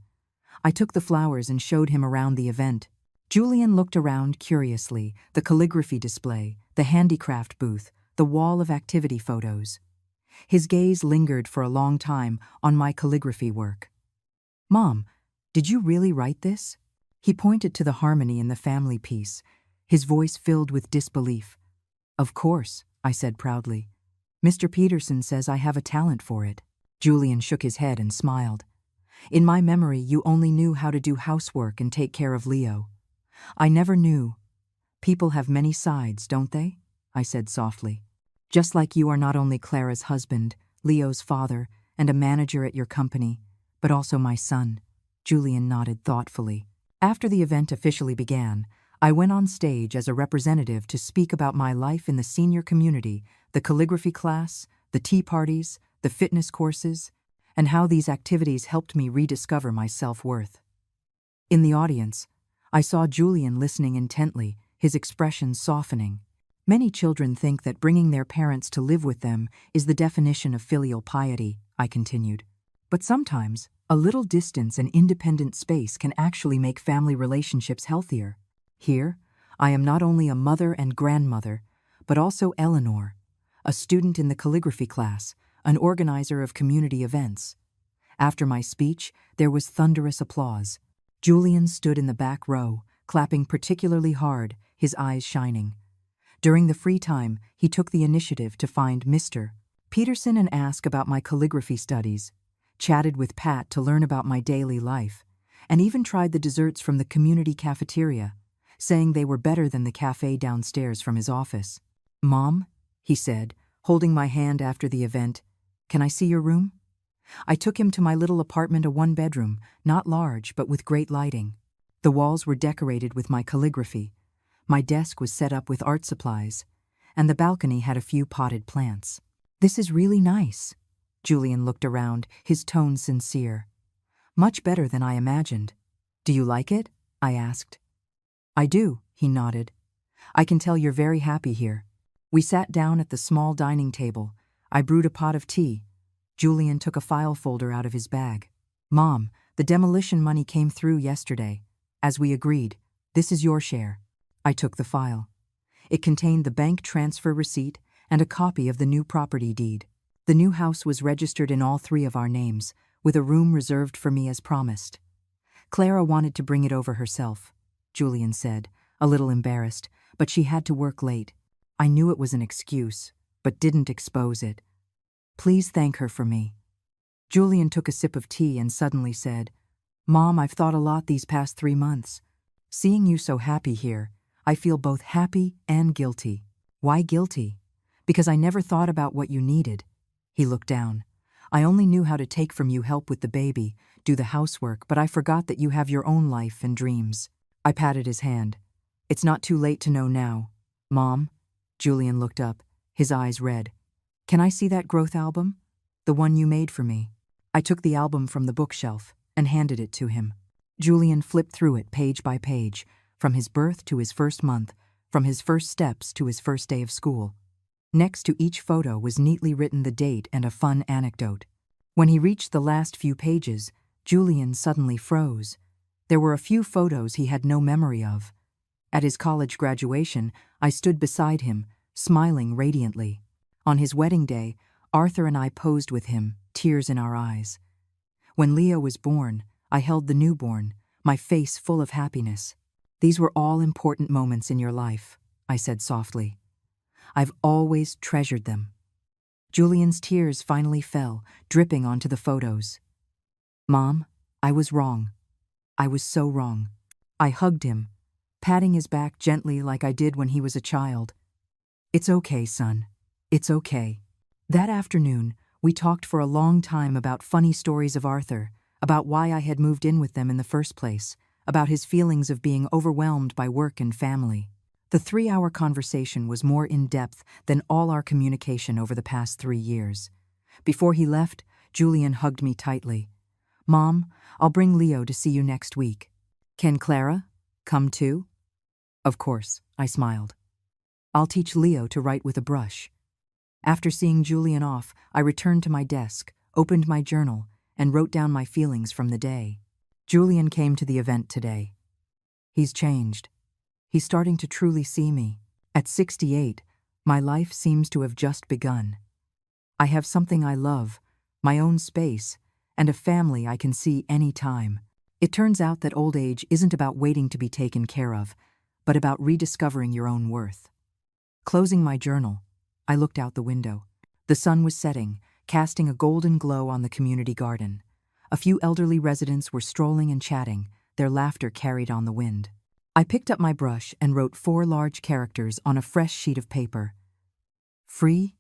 I took the flowers and showed him around the event. Julian looked around curiously, the calligraphy display, the handicraft booth, the wall of activity photos. His gaze lingered for a long time on my calligraphy work. "Mom, did you really write this?" He pointed to the harmony in the family piece, his voice filled with disbelief. "Of course," I said proudly. "Mr. Peterson says I have a talent for it." Julian shook his head and smiled. "In my memory, you only knew how to do housework and take care of Leo. I never knew. People have many sides, don't they?" I said softly. "Just like you are not only Clara's husband, Leo's father, and a manager at your company, but also my son." Julian nodded thoughtfully. After the event officially began, I went on stage as a representative to speak about my life in the senior community, the calligraphy class, the tea parties, the fitness courses, and how these activities helped me rediscover my self-worth. In the audience, I saw Julian listening intently, his expression softening. Many children think that bringing their parents to live with them is the definition of filial piety, I continued. But sometimes, a little distance and independent space can actually make family relationships healthier. Here, I am not only a mother and grandmother, but also Eleanor, a student in the calligraphy class, an organizer of community events. After my speech, there was thunderous applause. Julian stood in the back row, clapping particularly hard, his eyes shining. During the free time, he took the initiative to find Mr. Peterson and ask about my calligraphy studies, chatted with Pat to learn about my daily life, and even tried the desserts from the community cafeteria, saying they were better than the cafe downstairs from his office. "Mom," he said, holding my hand after the event, "can I see your room?" I took him to my little apartment, a one-bedroom, not large but with great lighting. The walls were decorated with my calligraphy. My desk was set up with art supplies, and the balcony had a few potted plants. "This is really nice." Julian looked around, his tone sincere. "Much better than I imagined. Do you like it?" I asked. "I do," he nodded. "I can tell you're very happy here." We sat down at the small dining table. I brewed a pot of tea. Julian took a file folder out of his bag. "Mom, the demolition money came through yesterday. As we agreed, this is your share." I took the file. It contained the bank transfer receipt and a copy of the new property deed. The new house was registered in all three of our names, with a room reserved for me as promised. "Clara wanted to bring it over herself," Julian said, a little embarrassed, "but she had to work late. I knew it was an excuse, but didn't expose it. Please thank her for me." Julian took a sip of tea and suddenly said, "Mom, I've thought a lot these past 3 months. Seeing you so happy here, I feel both happy and guilty." "Why guilty?" "Because I never thought about what you needed." He looked down. "I only knew how to take from you help with the baby, do the housework, but I forgot that you have your own life and dreams." I patted his hand. "It's not too late to know now." "Mom?" Julian looked up, his eyes red. "Can I see that growth album? The one you made for me?" I took the album from the bookshelf and handed it to him. Julian flipped through it page by page, from his birth to his first month, from his first steps to his first day of school. Next to each photo was neatly written the date and a fun anecdote. When he reached the last few pages, Julian suddenly froze. There were a few photos he had no memory of. At his college graduation, I stood beside him, smiling radiantly. On his wedding day, Arthur and I posed with him, tears in our eyes. When Leo was born, I held the newborn, my face full of happiness. "These were all important moments in your life," I said softly. "I've always treasured them." Julian's tears finally fell, dripping onto the photos. "Mom, I was wrong. I was so wrong." I hugged him, patting his back gently like I did when he was a child. "It's okay, son. It's okay." That afternoon, we talked for a long time about funny stories of Arthur, about why I had moved in with them in the first place, about his feelings of being overwhelmed by work and family. The 3-hour conversation was more in-depth than all our communication over the past 3 years. Before he left, Julian hugged me tightly. "Mom, I'll bring Leo to see you next week. Can Clara come too?" "Of course," I smiled. "I'll teach Leo to write with a brush." After seeing Julian off, I returned to my desk, opened my journal, and wrote down my feelings from the day. Julian came to the event today. He's changed. He's starting to truly see me. At 68, my life seems to have just begun. I have something I love, my own space, and a family I can see any time. It turns out that old age isn't about waiting to be taken care of, but about rediscovering your own worth. Closing my journal, I looked out the window. The sun was setting, casting a golden glow on the community garden. A few elderly residents were strolling and chatting, their laughter carried on the wind. I picked up my brush and wrote 4 large characters on a fresh sheet of paper. "Free